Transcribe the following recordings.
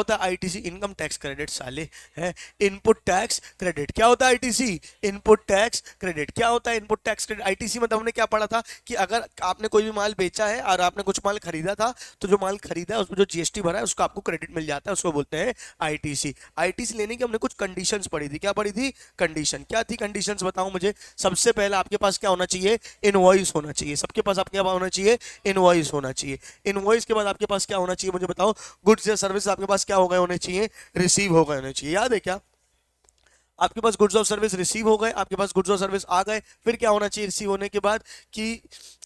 होता है ITC? Income tax credit साले है। इनपुट टैक्स क्रेडिट क्या होता है? आईटीसी इनपुट टैक्स क्रेडिट क्या होता है? Input tax credit. आईटीसी मतलब हमने क्या पढ़ा था कि अगर आपने कोई भी माल बेचा है और आपने कुछ माल खरीदा था, तो जो माल खरीदा है उसमें जो जीएसटी भरा है उसको आपको क्रेडिट मिल जाता है, उसको बोलते हैं आईटीसी। आईटीसी लेने की हमने कुछ कंडीशंस पढ़ी थी। क्या पढ़ी थी? कंडीशन। क्या थी कंडीशंस बताओ मुझे। सबसे पहले आपके पास क्या होना चाहिए? इनवॉइस होना चाहिए। सबके पास आपके पास होना चाहिए इनवॉइस होना चाहिए। इनवॉइस के बाद आपके पास क्या होना चाहिए मुझे बताओ। गुड्स या सर्विस आपके पास क्या हो गए होने चाहिए? रिसीव हो गए होने चाहिए। याद है क्या? आपके पास गुड्स ऑफ सर्विस रिसीव हो गए, आपके पास गुड्स ऑफ सर्विस आ गए, फिर क्या होना चाहिए रिसीव होने के बाद कि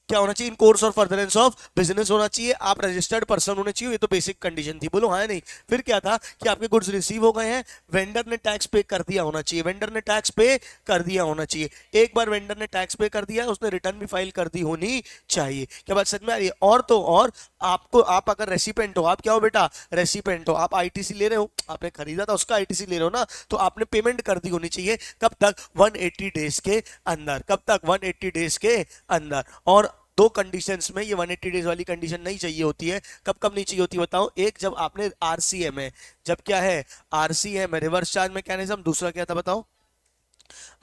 क्या होना चाहिए? इन कोर्स और फर्दरेंस ऑफ बिजनेस होना चाहिए, आप रजिस्टर्ड पर्सन होने चाहिए। ये तो बेसिक कंडीशन थी, बोलो हाँ नहीं। फिर क्या था कि आपके गुड्स रिसीव हो गए हैं, वेंडर ने टैक्स पे कर दिया होना चाहिए। वेंडर ने टैक्स पे कर दिया होना चाहिए। एक बार वेंडर ने टैक्स पे कर दिया, उसने रिटर्न भी फाइल कर दी होनी चाहिए। क्या बात समझ में आ रही है? और तो और आपको, आप अगर रेसिपेंट हो, आप क्या हो बेटा? रेसिपेंट हो। आप आईटीसी ले रहे हो, आपने खरीदा था उसका आईटीसी ले रहे हो ना, तो आपने पेमेंट कर दी होनी चाहिए। कब तक? 180 डेज के अंदर। कब तक? 180 डेज के अंदर। और दो कंडीशंस में ये 180 डेज वाली कंडीशन नहीं चाहिए होती है। कब कब नहीं चाहिए होती बताओ। एक, जब आपने आरसीएम है, जब क्या है? आरसीएम है, रिवर्स चार्ज मैकेनिज्म। दूसरा क्या था बताओ?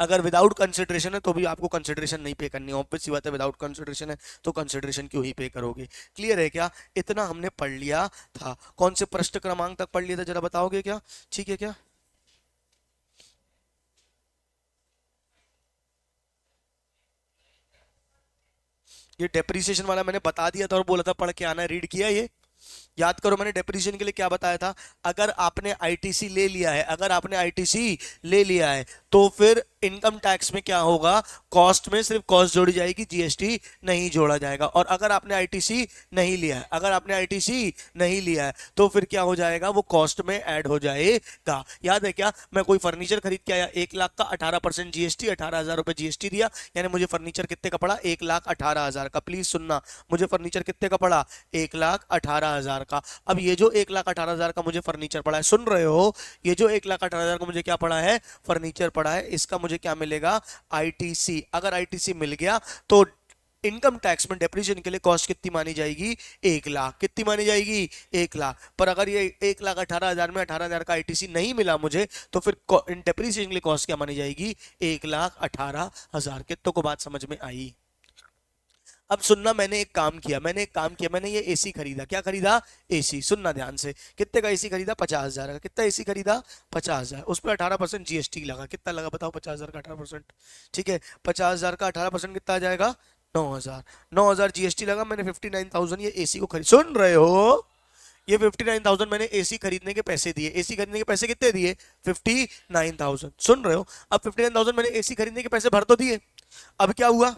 अगर विदाउट कंसिडरेशन है तो भी आपको कंसिडरेशन नहीं पे करनी है। ऑब्वियस सी बात है, विदाउट कंसिडरेशन है तो कंसिडरेशन क्यों ही पे करोगे। क्लियर है क्या? इतना हमने पढ़ लिया था। कौन से पृष्ठ क्रमांक तक पढ़ लिया था जरा बताओगे क्या? ठीक है क्या? ये डेप्रिसिएशन वाला मैंने बता दिया था और बोला था पढ़ के आना, रीड किया ये? याद करो मैंने डेप्रिसिएशन के लिए क्या बताया था। अगर आपने आईटीसी ले लिया है, अगर आपने आईटीसी ले लिया है, तो फिर इनकम टैक्स में क्या होगा? कॉस्ट में सिर्फ कॉस्ट जोड़ी जाएगी, जीएसटी नहीं जोड़ा जाएगा। और अगर आपने आईटीसी नहीं लिया है, अगर आपने आईटीसी नहीं लिया है, तो फिर क्या हो जाएगा? वो कॉस्ट में ऐड हो जाएगा। याद है क्या? मैं कोई फर्नीचर खरीद के आया, 1 लाख का, 18% जीएसटी, 18,000 रुपए जीएसटी दिया, यानी मुझे फर्नीचर कितने का पड़ा? 1,18,000 का। प्लीज सुनना, मुझे फर्नीचर कितने का पड़ा? 1,18,000 का। अब ये जो 1,18,000 का मुझे फर्नीचर पड़ा है, सुन रहे हो? ये जो 1,18,000 का मुझे क्या पड़ा है? फर्नीचर पड़ा है। इसका मुझे क्या मिलेगा? आईटीसी। अगर आईटीसी मिल गया तो इनकम टैक्स में डेप्रिसिएशन के लिए कॉस्ट कितनी मानी जाएगी? 1 लाख। कितनी मानी जाएगी? 1 लाख। पर अगर ये 1,18,000 में 18,000 का आईटीसी नहीं मिला मुझे, तो फिर डेप्रिसिएशन के लिए कॉस्ट क्या मानी जाएगी? 1,18,000। कितनों को बात समझ में आई? अब सुनना, मैंने एक काम किया, मैंने ये एसी खरीदा। क्या खरीदा? एसी। सुनना ध्यान से। कितने का एसी खरीदा? 50,000 का। कितना एसी खरीदा? 50,000। उस पर 18% जीएसटी लगा। कितना लगा बताओ? 50,000 का 18%। ठीक है, 50,000 का 18% कितना आ जाएगा? 9,000। 9,000 जीएसटी लगा, मैंने 59,000 ये एसी को खरीद, सुन रहे हो? ये 59,000 मैंने एसी खरीदने के पैसे दिए। एसी खरीदने के पैसे कितने दिए? 59,000। सुन रहे हो? अब 59,000 मैंने एसी खरीदने के पैसे भर तो दिए। अब क्या हुआ?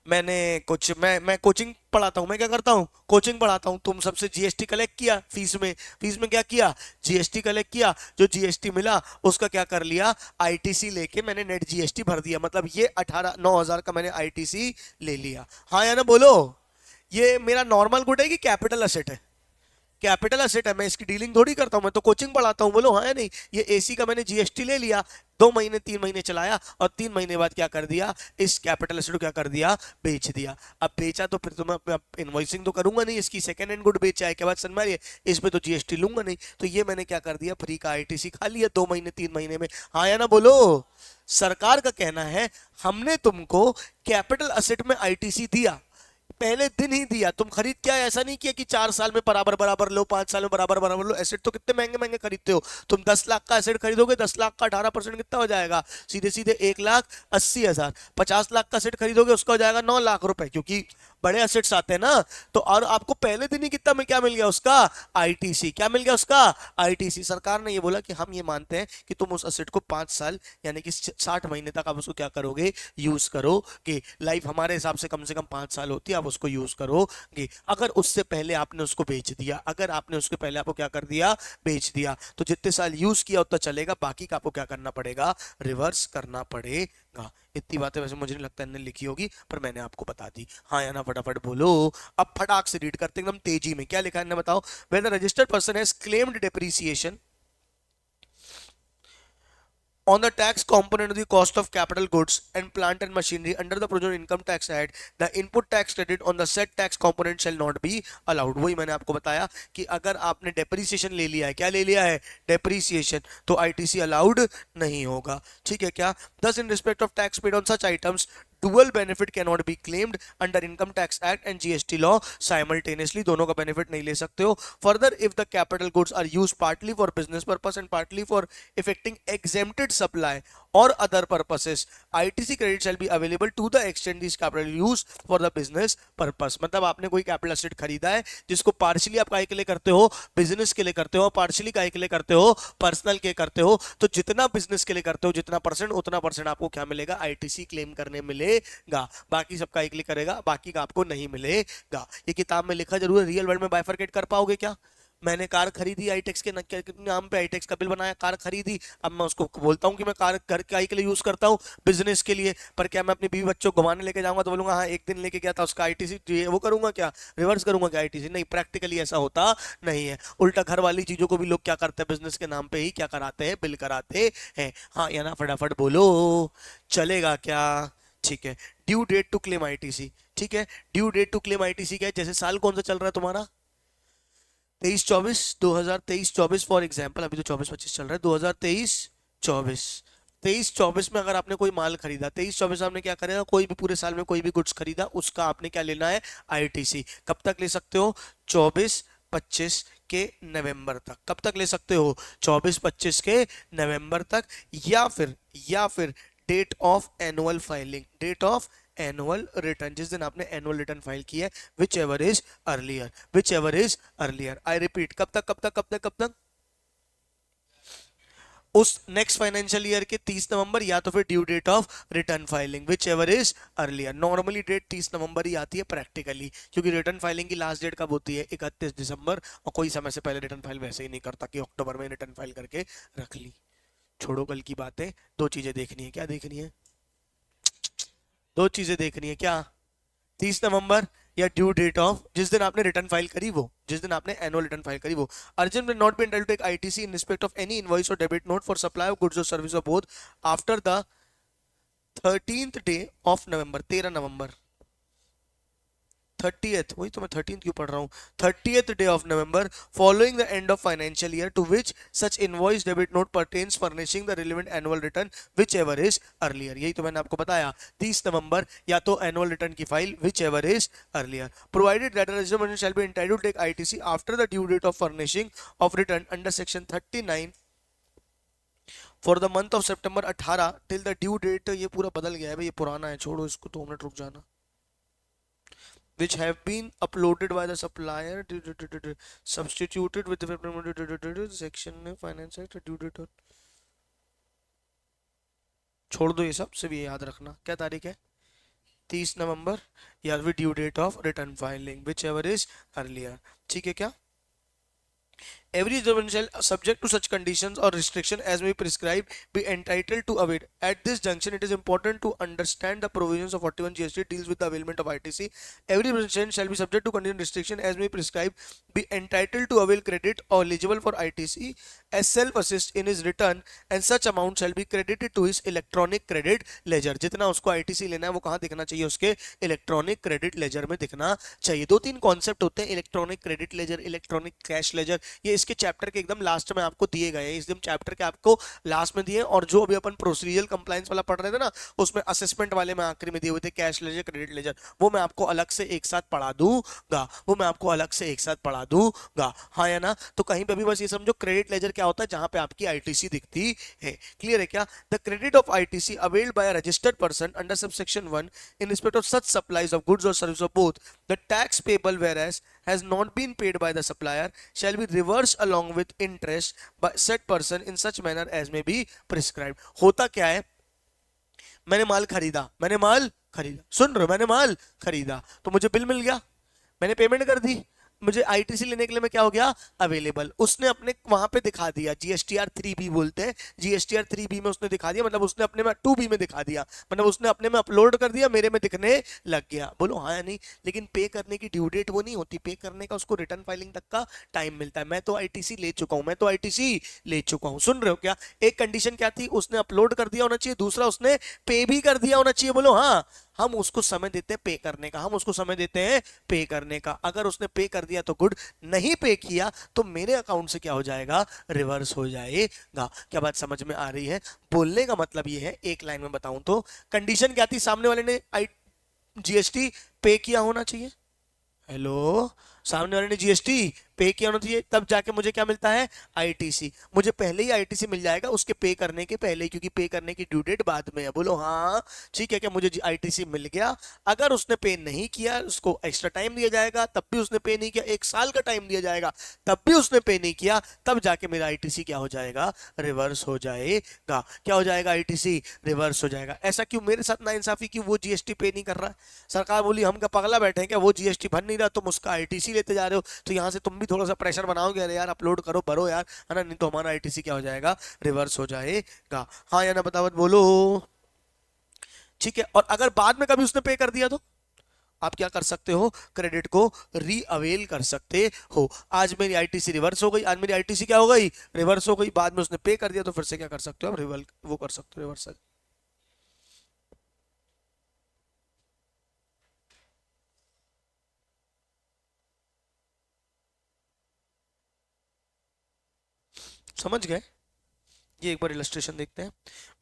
मैंने कुछ मैं कोचिंग पढ़ाता हूँ। मैं क्या करता हूँ? कोचिंग पढ़ाता हूँ। तुम सबसे जीएसटी कलेक्ट किया, फीस में क्या किया? जीएसटी कलेक्ट किया। जो जीएसटी मिला उसका क्या कर लिया? आईटीसी लेके मैंने नेट जीएसटी भर दिया। मतलब ये 9,000 का मैंने आईटीसी ले लिया। हाँ या ना बोलो? ये मेरा नॉर्मल गुड है कि कैपिटल असेट है? कैपिटल असेट है। मैं इसकी डीलिंग थोड़ी करता हूं, मैं तो कोचिंग पढ़ाता हूं। बोलो हाँ या नहीं? ये एसी का मैंने जीएसटी ले लिया, 2 महीने 3 महीने चलाया, और 3 महीने बाद क्या कर दिया? इस कैपिटल एसेट को क्या कर दिया? बेच दिया। अब बेचा तो फिर तो मैं इनवॉइसिंग तो करूंगा नहीं, इसकी सेकंड हैंड गुड बेचा है, क्या बात समझ में आ रही है? इस पे तो जीएसटी लूंगा नहीं, तो ये मैंने क्या कर दिया? फ्री का आईटीसी खा लिया 2 महीने 3 महीने में। हाँ या ना बोलो? सरकार का कहना है हमने तुमको कैपिटल असेट में आईटीसी दिया, पहले दिन ही दिया। तुम खरीद क्या ऐसा नहीं किया कि 4 साल में बराबर बराबर लो, 5 साल में बराबर बराबर लो। एसेट तो कितने महंगे महंगे खरीदते हो तुम। 10 लाख का एसेट खरीदोगे, 10 लाख का 18% कितना हो जाएगा? सीधे सीधे 1,80,000। 50 लाख का एसेट खरीदोगे उसका हो जाएगा 9 लाख रुपए, क्योंकि बड़े एसेट्स आते हैं ना। तो और आपको पहले दिन ही कितना में क्या मिल गया उसका? आईटीसी। क्या मिल गया उसका? आईटीसी। सरकार ने ये बोला कि हम ये मानते हैं कि तुम उस एसेट को 5 साल यानी कि 60 महीने तक आप उसको क्या करोगे? यूज करोगे। लाइफ हमारे हिसाब से कम 5 साल होती है, आप उसको यूज करोगे। अगर उससे पहले आपने उसको बेच दिया, अगर आपने उसके पहले आपको क्या कर दिया? बेच दिया, तो जितने साल यूज किया उतना चलेगा, बाकी का आपको क्या करना पड़ेगा? रिवर्स करना पड़ेगा। इतनी बातें वैसे मुझे नहीं लगता इन्होंने लिखी होगी, पर मैंने आपको बता दी। हाँ या ना? फटाफट बोलो। अब फटाक से रीड करते एकदम तेजी में। क्या लिखा है इन्हें बताओ? When the registered person has claimed depreciation on the tax component of the cost of capital goods and plant and machinery under the Provisional Income Tax Act, the input tax credit on the said tax component shall not be allowed. वही मैंने आपको बताया कि अगर आपने depreciation ले लिया है, क्या ले लिया है, डेप्रिसिएशन, तो आईटीसी अलाउड नहीं होगा, ठीक है क्या. Thus in respect of tax paid on such items, dual benefit cannot be claimed under Income Tax Act and GST law simultaneously. दोनों का benefit नहीं ले सकते हो. Further, if the capital goods are used partly for business purpose and partly for effecting exempted supply or other purposes, ITC credit shall be available to the extent these capital used for the business purpose. मतलब आपने कोई capital asset खरीदा है जिसको partially आप काय के लिए करते हो, बिजनेस के लिए करते हो, पार्शियली काय के लिए करते हो, पर्सनल के करते हो, तो जितना बिजनेस के लिए करते हो जितना परसेंट, उतना परसेंट आपको क्या मिलेगा, आईटीसी क्लेम करने मिलेगा. बाकी सबका एक लिए करेगा, बाकी का आपको नहीं मिलेगा. ये किताब में लिखा जरूर है, रियल वर्ल्ड में बाइफरकेट कर पाओगे क्या. मैंने कार खरीदी आईटेक्स के नाम पे, आईटेक्स का बिल बनाया, कार खरीदी, अब मैं उसको बोलता हूँ कि मैं कार घर के लिए यूज करता हूँ, बिजनेस के लिए, पर क्या मैं अपनी बीवी बच्चों को घुमाने लेके जाऊंगा तो बोलूंगा हाँ एक दिन लेके गया था उसका आईटीसी, वो करूंगा क्या, रिवर्स करूंगा क्या आईटीसी, नहीं, प्रैक्टिकली ऐसा होता नहीं है. उल्टा घर वाली चीजों को भी लोग क्या करते हैं, बिजनेस के नाम पे ही क्या कराते हैं, बिल कराते हैं. हाँ या ना, फटाफट बोलो, चलेगा क्या. ठीक है, due date to claim ITC. ठीक है, due date to claim ITC क्या है, जैसे साल कौन सा चल रहा है तुम्हारा, 23-24, 2023-24 फॉर एग्जाम्पल, अभी तो 24-25 चल रहा है, 2023-24, 23-24 में अगर आपने कोई माल खरीदा, 23-24 में आपने क्या करेगा, कोई भी पूरे साल में कोई भी गुड्स खरीदा, उसका आपने क्या लेना है, आईटीसी. कब तक ले सकते हो, 24-25 के नवंबर तक. कब तक ले सकते हो, 24-25 के नवंबर तक, या फिर date of annual filing, date of annual return, जिस दिन आपने एनुअल रिटर्न फाइल किया है, whichever is earlier. I repeat, कब तक, उस नेक्स्ट फाइनेंशियल ईयर के 30 नवंबर, या तो फिर due date of return filing, whichever is earlier. Normally date 30 नवंबर ही आती है प्रैक्टिकली, क्योंकि रिटर्न फाइलिंग की लास्ट डेट कब होती है, 31 दिसंबर, और कोई समय से पहले रिटर्न फाइल वैसे ही नहीं करता कि अक्टूबर में रिटर्न फाइल करके रख ली. छोड़ो कल की बातें, दो चीजें देखनी है. क्या देखनी है, दो चीजें देखनी है. क्या, 30 नवंबर या ड्यू डेट ऑफ, जिस दिन आपने रिटर्न फाइल करी वो, जिस दिन आपने एनुअल रिटर्न फाइल करी वो. Urgent will not be entitled to take ITC in respect of any invoice और debit note for supply of goods और service of both after the 13th day of November, 13 November, 30th, वही तो मैं 13th क्यों पढ़ रहा हूँ, 30th day of November following the end of financial year to which such invoice debit note pertains furnishing the relevant annual return whichever is earlier. यही तो मैंने आपको बताया, 30 नवंबर या तो एनुअल रिटर्न की file, whichever is earlier. Provided that registered shall be entitled to take ITC after the due date of furnishing of return under section 39 for the month of September 18 till the due date. ये पूरा बदल गया है भाई, ये पुराना है, छोड़ो इसको, 2 मिनट रुक जाना. Which have been uploaded by the supplier, substituted with the section finance act due date. छोड़ दो ये सब, सिर्फ ये याद रखना. क्या तारीख है, 30 नवंबर, या फिर due date of return filing, whichever is earlier. ठीक है क्या. Every government shall, subject to such conditions or restriction as may be prescribed, be entitled to avail. At this junction, it is important to understand the provisions of 41 GST deals with the availment of ITC. Every government shall be subject to condition restriction as may be prescribed, be entitled to avail credit or eligible for ITC as self-assist in his return, and such amount shall be credited to his electronic credit ledger. जितना उसको ITC लेना है वो कहाँ दिखना चाहिए, उसके electronic credit ledger में दिखना चाहिए. 2-3 कॉन्सेप्ट होते हैं, electronic credit ledger, electronic cash ledger. ये इसके चैप्टर के एकदम लास्ट में आपको दिए गए हैं, एकदम चैप्टर के आपको लास्ट में दिए. और जो अभी अपन प्रोसीजरल कंप्लायंस वाला पढ़ रहे थे ना, उसमें असेसमेंट वाले में आखिरी में दिए हुए थे कैश लेजर, क्रेडिट लेजर, वो मैं आपको अलग से एक साथ पढ़ा दूंगा, हाँ या ना. तो कहीं पे भी बस ये समझो, क्रेडिट लेजर क्या होता है, जहां पे आपकी आईटीसी दिखती है. क्लियर है क्या. The credit of ITC availed bye a registered person under subsection 1 in respect of such supplies of goods or services of both, the tax payable whereas has not been paid by the supplier shall be reversed along with interest by said person in such manner as may be prescribed. होता क्या है, मैंने माल खरीदा, सुन रहे हो, मैंने माल खरीदा तो मुझे बिल मिल गया, मैंने पेमेंट कर दी, मुझे आईटीसी लेने के लिए मैं क्या हो गया अवेलेबल, उसने अपने वहां पे दिखा दिया, जीएसटीआर 3B बोलते हैं, जीएसटीआर 3B में उसने दिखा दिया, मतलब उसने अपने में 2B में दिखा दिया, मतलब उसने अपने में अपलोड कर दिया, मेरे में दिखने लग गया। बोलो हाँ या नहीं। लेकिन पे करने की ड्यू डेट वो नहीं होती, पे करने का उसको रिटर्न फाइलिंग तक का टाइम मिलता है। मैं तो आईटीसी ले चुका हूं, मैं तो आईटीसी ले चुका हूं, सुन रहे हो क्या। एक कंडीशन क्या थी, उसने अपलोड कर दिया होना चाहिए, दूसरा उसने पे भी कर दिया होना चाहिए। बोलो हाँ, हम उसको समय देते हैं पे करने का, हम उसको समय देते हैं पे करने का। अगर उसने पे कर दिया तो गुड, नहीं पे किया तो मेरे अकाउंट से क्या हो जाएगा, रिवर्स हो जाएगा। क्या बात समझ में आ रही है। बोलने का मतलब ये है, एक लाइन में बताऊं तो कंडीशन क्या थी, सामने वाले ने जीएसटी पे किया होना चाहिए, हेलो, सामने वाले ने जीएसटी पे किया होना चाहिए, तब जाके मुझे क्या मिलता है, आईटीसी। मुझे पहले ही आईटीसी मिल जाएगा उसके पे करने के पहले ही, क्योंकि पे करने की ड्यू डेट बाद में है। बोलो हाँ ठीक है क्या, मुझे आईटीसी मिल गया। अगर उसने पे नहीं किया उसको एक्स्ट्रा टाइम दिया जाएगा, तब भी उसने पे नहीं किया, 1 साल का टाइम दिया जाएगा, तब भी उसने पे नहीं किया, तब जाके मेरा आईटीसी क्या हो जाएगा, रिवर्स हो जाएगा। क्या हो जाएगा, आईटीसी रिवर्स हो जाएगा। ऐसा क्यों मेरे साथ नाइंसाफी क्यों, वो जीएसटी पे नहीं कर रहा है, सरकार बोली हम क्या पगला बैठे हैं क्या, वो जीएसटी भर नहीं रहा, तुम उसका आईटीसी लेते जा रहे हो, तो यहाँ से तुम भी थोड़ा सा प्रेशर बनाओगे, अरे यार अपलोड करो भरो यार, है ना, नहीं तो हमारा आईटीसी क्या हो जाएगा, रिवर्स हो जाएगा। हाँ या ना बतावत बोलो। ठीक है, और अगर बाद में कभी उसने पे कर दिया तो आप क्या कर सकते हो, क्रेडिट को री अवेल कर सकते हो। आज मेरी आईटीसी रिवर्स हो गई, आज मेरी आईटीसी क्या हो गई, रिवर्स हो गई, बाद में उसने पे कर दिया तो फिर से क्या कर सकते हो आप, रिवर्स वो कर सकते हो, रिवर्सल। समझ गए। ये एक बार इलस्ट्रेशन देखते हैं।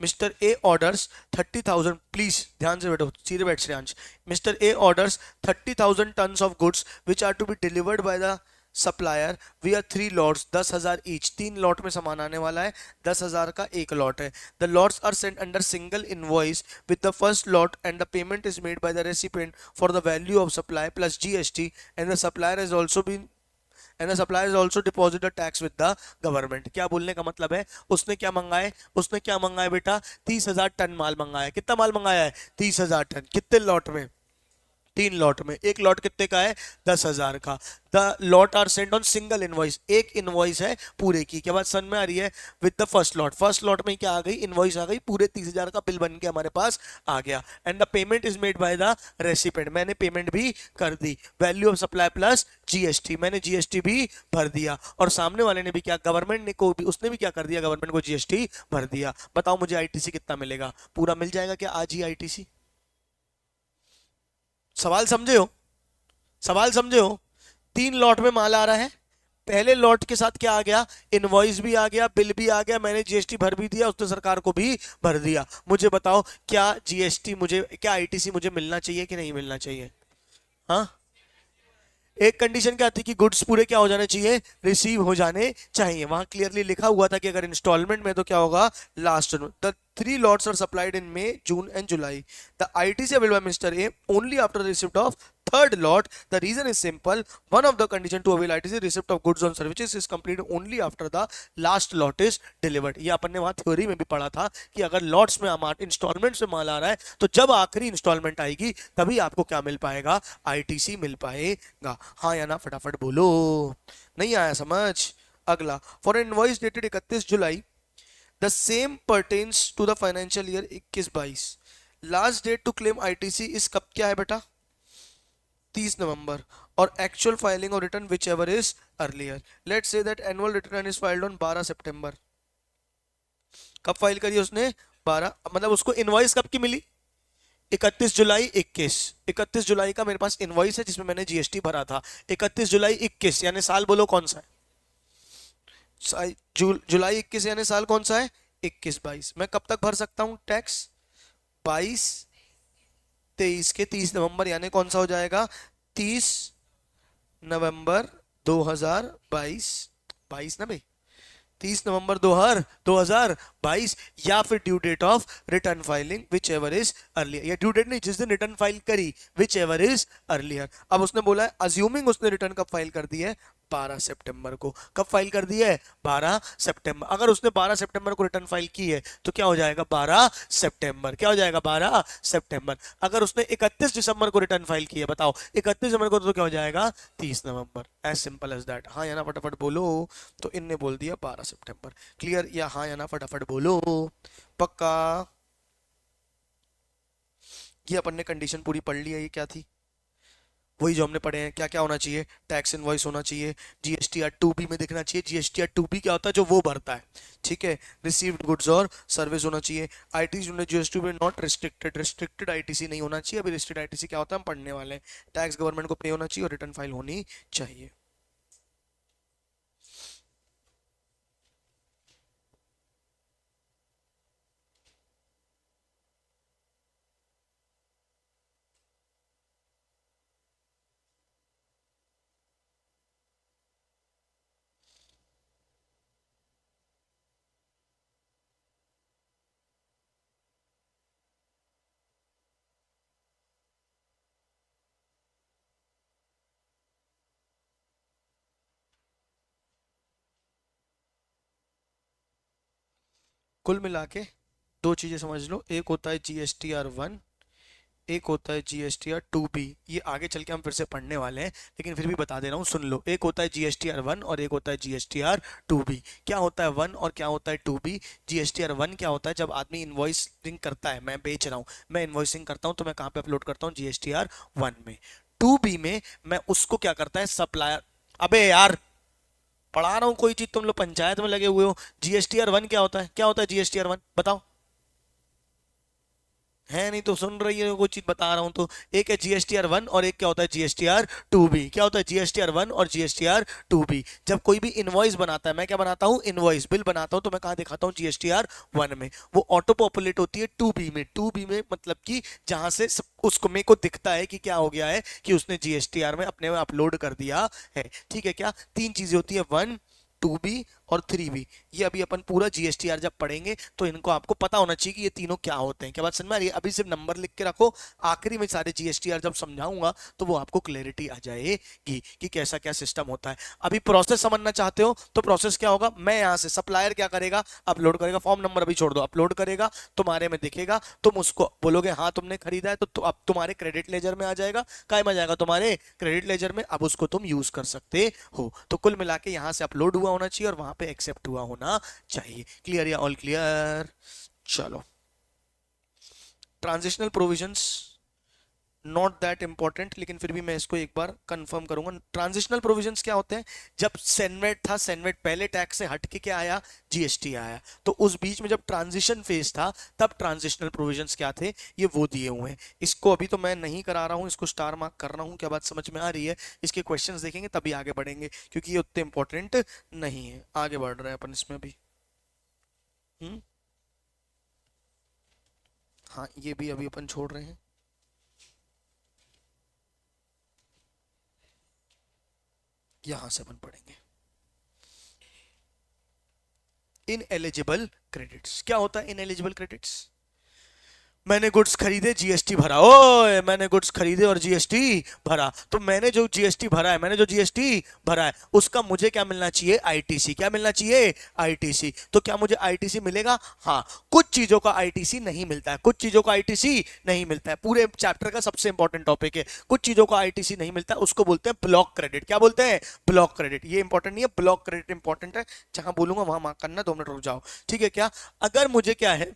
मिस्टर ए ऑर्डर्स 30,000, प्लीज ध्यान से बैठो, सीधे बैठ Shreyansh. Mister A orders 30,000 tons of goods which are to be delivered by the supplier we are 3 lots, 10,000 each, 3 lot में सामान आने वाला है, 10,000 का एक लॉट है। The lots are sent under single invoice with the first lot and the payment is made by the recipient for the value of supply plus GST and the supplier is also been and the supplier is also deposit the tax with the government. क्या बोलने का मतलब है, उसने क्या मंगाए, उसने क्या मंगाया बेटा, 30,000 टन माल मंगाया। कितना माल मंगाया है, 30,000 टन। कितने लॉट में, 3 लॉट में। एक लॉट कितने का है, 10,000 का। The lot are send on single invoice, एक इनवॉइस है पूरे की। क्या बात समझ में आ रही है, with the first lot, first lot में क्या आ गई, इनवॉइस आ गई, पूरे 30,000 का बिल बन के हमारे पास आ गया। And the payment is made by the recipient, मैंने पेमेंट भी कर दी, value of supply plus GST, मैंने जीएसटी भी भर दिया। और सामने वाले ने भी क्या, गवर्नमेंट ने को भी, उसने भी क्या कर दिया, गवर्नमेंट को जीएसटी भर दिया। बताओ मुझे आईटीसी कितना मिलेगा, पूरा मिल जाएगा क्या आज ही आईटीसी। सवाल समझे हो, सवाल समझे हो। 3 लॉट में माल आ रहा है, पहले लॉट के साथ क्या आ गया, इनवॉइस भी आ गया, बिल भी आ गया, मैंने जीएसटी भर भी दिया, उसने सरकार को भी भर दिया। मुझे बताओ क्या जीएसटी मुझे, क्या आईटीसी मुझे मिलना चाहिए कि नहीं मिलना चाहिए। हाँ, एक कंडीशन क्या थी कि गुड्स पूरे क्या हो जाने चाहिए, रिसीव हो जाने चाहिए। वहां क्लियरली लिखा हुआ था कि अगर इंस्टॉलमेंट में तो क्या होगा, last the 3 lots are supplied in May, June and July. The ITC available by Mr. A only after the receipt of third lot. The reason is simple. One of the condition to avail ITC receipt of goods on services is completed only after the last lot is delivered. ये अपन ने वहाँ theory में भी पढ़ा था कि अगर lots में अमाउंट इंस्टॉलमेंट्स में माल आ रहा है तो जब आखिरी इंस्टॉलमेंट आएगी तभी आपको क्या मिल पाएगा, आईटीसी मिल पाएगा। हाँ या ना फटाफट बोलो, नहीं आया समझ। अगला, for invoice dated 31 July the same pertains to the financial year 21-22. Last date to claim ITC is कब क्या है बेटा, 30 नवंबर। और एक्चुअल फाइलिंग और return whichever is earlier. Let's say that annual return is filed on 12 September. कब file करी उसने, 12, मतलब उसको इनवॉइस कब की मिली, 31 जुलाई 21। 31 जुलाई का मेरे पास इनवॉइस है जिसमें मैंने जीएसटी भरा था। 31 जुलाई 21 यानी साल बोलो कौन सा है, जुलाई 21 यानी साल कौन सा है, 21-22। मैं कब तक भर सकता हूं टैक्स, 22-23 के 30 नवंबर यानी कौन सा हो जाएगा, 30 नवंबर 2022, 22 ना भाई, 30 नवंबर 2022, या फिर due date of return filing whichever is earlier. या ड्यू डेट नहीं, जिस दिन रिटर्न फाइल करी, विच एवर इज अर्लियर। अब उसने बोला है अज्यूमिंग उसने रिटर्न कब फाइल कर दी है, 12 सितंबर को। कब फाइल कर दी है? 12 सितंबर। अगर उसने 12 सितंबर को रिटर्न फाइल की है तो क्या हो जाएगा? 12 सितंबर। क्या हो जाएगा? 12 सितंबर। अगर उसने 31 दिसंबर को रिटर्न फाइल की है, बताओ 31 दिसंबर को, तो क्या हो जाएगा? 30 November. As simple as that. हाँ या ना फटाफट बोलो। तो इनने बोल दिया 12 सितंबर। क्लियर? या हाँ या ना फटाफट बोलो। पक्का? ये अपन ने कंडीशन पूरी पढ़ ली है। ये क्या थी? वही जो हमने पढ़े हैं। क्या क्या होना चाहिए? टैक्स इनवॉइस होना चाहिए, जीएसटीआर 2B में दिखना चाहिए। जीएसटीआर 2B क्या होता है? जो वो भरता है, ठीक है। रिसीव्ड गुड्स और सर्विस होना चाहिए। आईटीसी में जीएसटी में नॉट रिस्ट्रिक्टेड, रिस्ट्रिक्टेड आईटीसी नहीं होना चाहिए। अभी रिस्ट्रिक्टेड आईटीसी क्या होता है हम पढ़ने वाले हैं। टैक्स गवर्नमेंट को पे होना चाहिए और रिटर्न फाइल होनी चाहिए। कुल मिला के दो चीजें समझ लो। एक होता है जीएसटीआर 1, एक होता है जीएसटीआर 2B। ये आगे चल के हम फिर से पढ़ने वाले हैं, लेकिन फिर भी बता दे रहा हूँ, सुन लो। एक होता है जीएसटीआर 1 और एक होता है जीएसटीआर 2B। क्या होता है 1 और क्या होता है 2B? जीएसटीआर 1 क्या होता है? जब आदमी इन्वॉइसिंग करता है, मैं बेच रहा हूँ, मैं इन्वॉइसिंग करता हूँ, तो मैं कहाँ पे अपलोड करता हूँ? जीएसटीआर 1 में। 2B में मैं उसको क्या करता है? सप्लायर। अबे यार, पढ़ा रहा हूँ कोई चीज, तुम लोग पंचायत में लगे हुए हो। जीएसटीआर 1 क्या होता है? क्या होता है जीएसटीआर 1? बताओ। है नहीं तो सुन रही है कोई चीज बता रहा हूं तो। एक है जीएसटीआर 1 और एक क्या होता है? GSTR 2B। क्या होता है जीएसटीआर 1 और जीएसटीआर 2B? जब कोई भी इनवॉइस बनाता है, मैं क्या बनाता हूँ? इनवॉइस, बिल बनाता हूँ, तो मैं कहाँ दिखाता हूँ? जीएसटीआर 1 में। वो ऑटो पॉपुलेट होती है 2B में। 2B में मतलब कि जहां से उसको मेरे को दिखता है कि क्या हो गया है, कि उसने जीएसटीआर में अपने में अपलोड कर दिया है। ठीक है क्या? तीन चीजें होती है, 1, 2B और 3B। ये अभी अपन पूरा जीएसटीआर जब पढ़ेंगे तो इनको आपको पता होना चाहिए कि ये तीनों क्या होते हैं। क्या बात समझ में आ रही है? अभी सिर्फ नंबर लिख के रखो, आखिरी में सारे जीएसटीआर जब समझाऊंगा तो वो आपको क्लैरिटी आ जाएगी कि कैसा क्या सिस्टम होता है। अभी प्रोसेस समझना चाहते हो तो प्रोसेस क्या होगा? मैं यहाँ से, सप्लायर क्या करेगा? अपलोड करेगा। फॉर्म नंबर अभी छोड़ दो, अपलोड करेगा, तुम्हारे में दिखेगा, तुम उसको बोलोगे हाँ तुमने खरीदा है, तो अब तुम्हारे क्रेडिट लेजर में आ जाएगा। काय में आ जाएगा? तुम्हारे क्रेडिट लेजर में। अब उसको तुम यूज कर सकते हो। तो कुल मिला के यहाँ से अपलोड हुआ होना चाहिए और वहां पे एक्सेप्ट हुआ होना चाहिए। क्लियर या ऑल क्लियर? चलो, transitional provisions not that important, लेकिन फिर भी मैं इसको एक बार कंफर्म करूंगा। ट्रांजिशनल प्रोविजंस क्या होते हैं? जब सेनवेट था, सेनवेट पहले टैक्स से हट के क्या आया? जीएसटी आया। तो उस बीच में जब ट्रांजिशन फेज था, तब ट्रांजिशनल प्रोविजंस क्या थे? ये वो दिए हुए हैं। इसको अभी तो मैं नहीं करा रहा हूं, इसको स्टार मार्क कर रहा हूं। क्या बात समझ में आ रही है? इसके क्वेश्चंस देखेंगे तभी आगे बढ़ेंगे, क्योंकि ये उतने इंपॉर्टेंट नहीं है। आगे बढ़ रहे हैं अपन इसमें भी। हम्म। हाँ, ये भी अभी अपन छोड़ रहे हैं। यहां से अपन पढ़ेंगे इन एलिजिबल क्रेडिट्स। क्या होता है इन एलिजिबल क्रेडिट्स? मैंने गुड्स खरीदे, जीएसटी भरा। ओए, मैंने गुड्स खरीदे और जीएसटी भरा। तो मैंने जो जीएसटी भरा है, मैंने जो जीएसटी भरा है, उसका मुझे क्या मिलना चाहिए? आईटीसी। क्या मिलना चाहिए? आईटीसी। तो क्या मुझे आईटीसी मिलेगा? हाँ। कुछ चीजों का आईटीसी नहीं मिलता है, कुछ चीजों का आईटीसी नहीं मिलता है। पूरे चैप्टर का सबसे इंपॉर्टेंट टॉपिक है। कुछ चीजों का आईटीसी नहीं मिलता है, उसको बोलते हैं ब्लॉक क्रेडिट। क्या बोलते हैं? Block credit. ये इंपॉर्टेंट नहीं है, ब्लॉक क्रेडिट इंपॉर्टेंट है। जहां बोलूंगा वहां मार्क करना। 2 मिनट रुक जाओ, ठीक है क्या? अगर मुझे क्या है,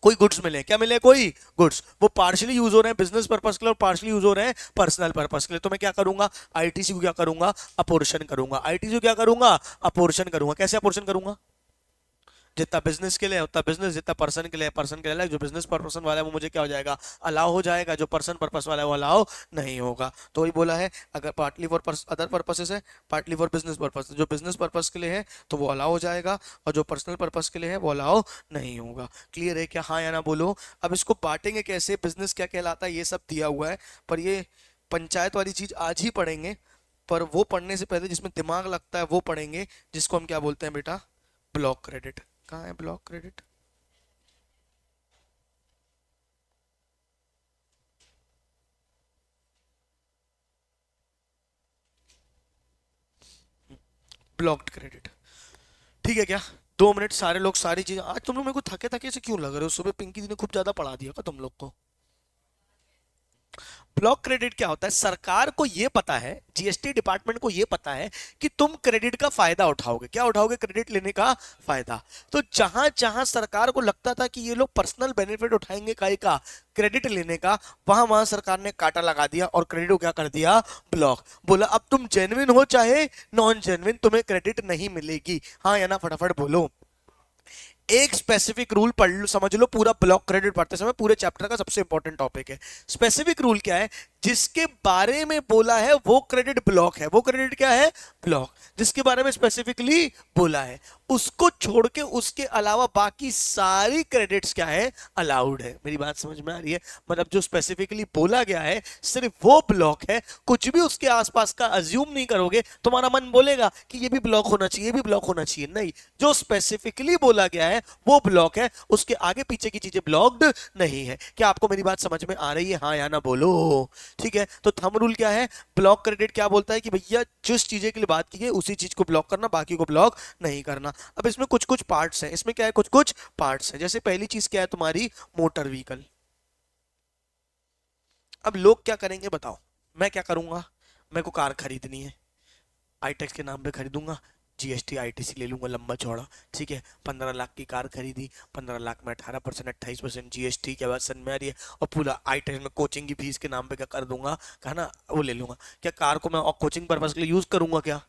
कोई गुड्स मिले, क्या मिले? कोई गुड्स, वो पार्शियली यूज हो रहे हैं बिजनेस पर्पस के लिए और पार्शियली यूज हो रहे हैं पर्सनल पर्पस के लिए, तो मैं क्या करूंगा? आईटीसी को क्या करूंगा? अपोर्शन करूंगा। आईटीसी को क्या करूंगा? अपोर्शन करूंगा। कैसे अपोर्शन करूंगा? जितना बिजनेस के लिए उतना बिजनेस, जितना पर्सन के लिए पर्सन के लिए अलग। जो बिजनेस पर्सन वाला है वो मुझे क्या हो जाएगा? अलाउ हो जाएगा। जो पर्सन पर्पस वाला है वो अलाउ नहीं होगा। तो वही बोला है, अगर पार्टली फॉर अदर पर्पसेस है, पार्टली फॉर बिजनेस पर्पस, जो बिजनेस पर्पस के लिए है तो वो अलाउ हो जाएगा, और जो पर्सनल पर्पस के लिए है वो अलाउ नहीं होगा। क्लियर है क्या? हाँ या ना बोलो। अब इसको बांटेंगे कैसे? बिजनेस क्या कहलाता है ये सब दिया हुआ है, पर ये पंचायत वाली चीज आज ही पढ़ेंगे। पर वो पढ़ने से पहले जिसमें दिमाग लगता है वो पढ़ेंगे, जिसको हम क्या बोलते हैं बेटा? Block credit. कहाँ है ब्लॉक क्रेडिट? Blocked credit. ठीक है क्या? 2 मिनट, सारे लोग सारी चीजें, आज तुम लोग मेरे को थके थके से क्यों लग रहे हो? सुबह पिंकी जी ने खूब ज्यादा पढ़ा दिया क्या तुम लोग को? ब्लॉक क्रेडिट क्या होता है? सरकार को यह पता है, जीएसटी डिपार्टमेंट को यह पता है कि तुम क्रेडिट का फायदा उठाओगे। क्या उठाओगे? क्रेडिट लेने का फायदा। तो जहां जहां सरकार को लगता था कि ये लोग पर्सनल बेनिफिट उठाएंगे काहे का? क्रेडिट लेने का, वहां वहां सरकार ने काटा लगा दिया और क्रेडिट को क्या कर दिया? ब्लॉक। बोला अब तुम जेन्युइन हो चाहे नॉन जेन्युइन, तुम्हें क्रेडिट नहीं मिलेगी। हाँ या ना? फटाफट बोलो। एक स्पेसिफिक रूल पढ़ लो, समझ लो, पूरा ब्लॉक क्रेडिट पढ़ते समय पूरे चैप्टर का सबसे इंपॉर्टेंट टॉपिक है। स्पेसिफिक रूल क्या है? जिसके बारे में बोला है वो क्रेडिट ब्लॉक है। वो क्रेडिट क्या है? ब्लॉक। जिसके बारे में स्पेसिफिकली बोला है, उसको छोड़ के उसके अलावा बाकी सारी क्रेडिट्स क्या है? अलाउड है। मेरी बात समझ में आ रही है? मतलब जो स्पेसिफिकली बोला गया है सिर्फ वो ब्लॉक है। कुछ भी उसके आसपास का अज्यूम नहीं करोगे, तुम्हारा मन बोलेगा कि ये भी ब्लॉक होना चाहिए, ये भी ब्लॉक होना चाहिए। नहीं, जो स्पेसिफिकली बोला गया है वो ब्लॉक है, उसके आगे पीछे की चीजें ब्लॉक्ड नहीं है। क्या आपको मेरी बात समझ में आ रही है? हाँ या ना बोलो। ठीक है, तो थंब रूल क्या है? ब्लॉक क्रेडिट क्या बोलता है कि भैया जिस चीजें के लिए बात की है उसी चीज को ब्लॉक करना, बाकी को ब्लॉक नहीं करना। अब इसमें कुछ कुछ पार्ट्स हैं। इसमें क्या है? कुछ कुछ पार्ट्स हैं। जैसे पहली चीज क्या है तुम्हारी? Motor vehicle. अब लोग क्या करेंगे बताओ? मैं क्या करूंगा? मेरे को कार खरीदनी है, आईटेक्स के नाम पे खरीदूंगा, जीएसटी आईटीसी ले लूंगा लंबा चौड़ा। ठीक है, 15 लाख की कार खरीदी, 15 लाख में 18% 28% जीएसटी के बाद सन में आ रही है, और पूरा आईटेक्स में कोचिंग की फीस के नाम पे क्या कर दूंगा? कहा ना, वो ले लूंगा। क्या कार को मैं और कोचिंग पर्पज के लिए यूज करूंगा क्या?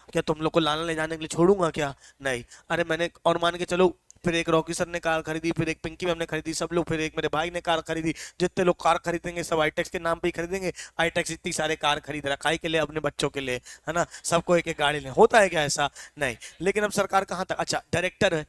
क्या तुम लोग को लाना ले जाने के लिए छोड़ूंगा क्या? नहीं। अरे मैंने, और मान के चलो, फिर एक रॉकी सर ने कार खरीदी, फिर एक पिंकी मैम ने खरीदी, सब लोग, फिर एक मेरे भाई ने कार खरीदी। जितने लोग कार खरीदेंगे सब आईटेक्स के नाम पे ही खरीदेंगे। आईटेक्स इतनी सारे कार खरीद रहा, काहे के लिए? अपने बच्चों के लिए, है ना? सबको एक एक गाड़ी ले, होता है क्या ऐसा? नहीं। लेकिन अब सरकार कहाँ तक, अच्छा डायरेक्टर है,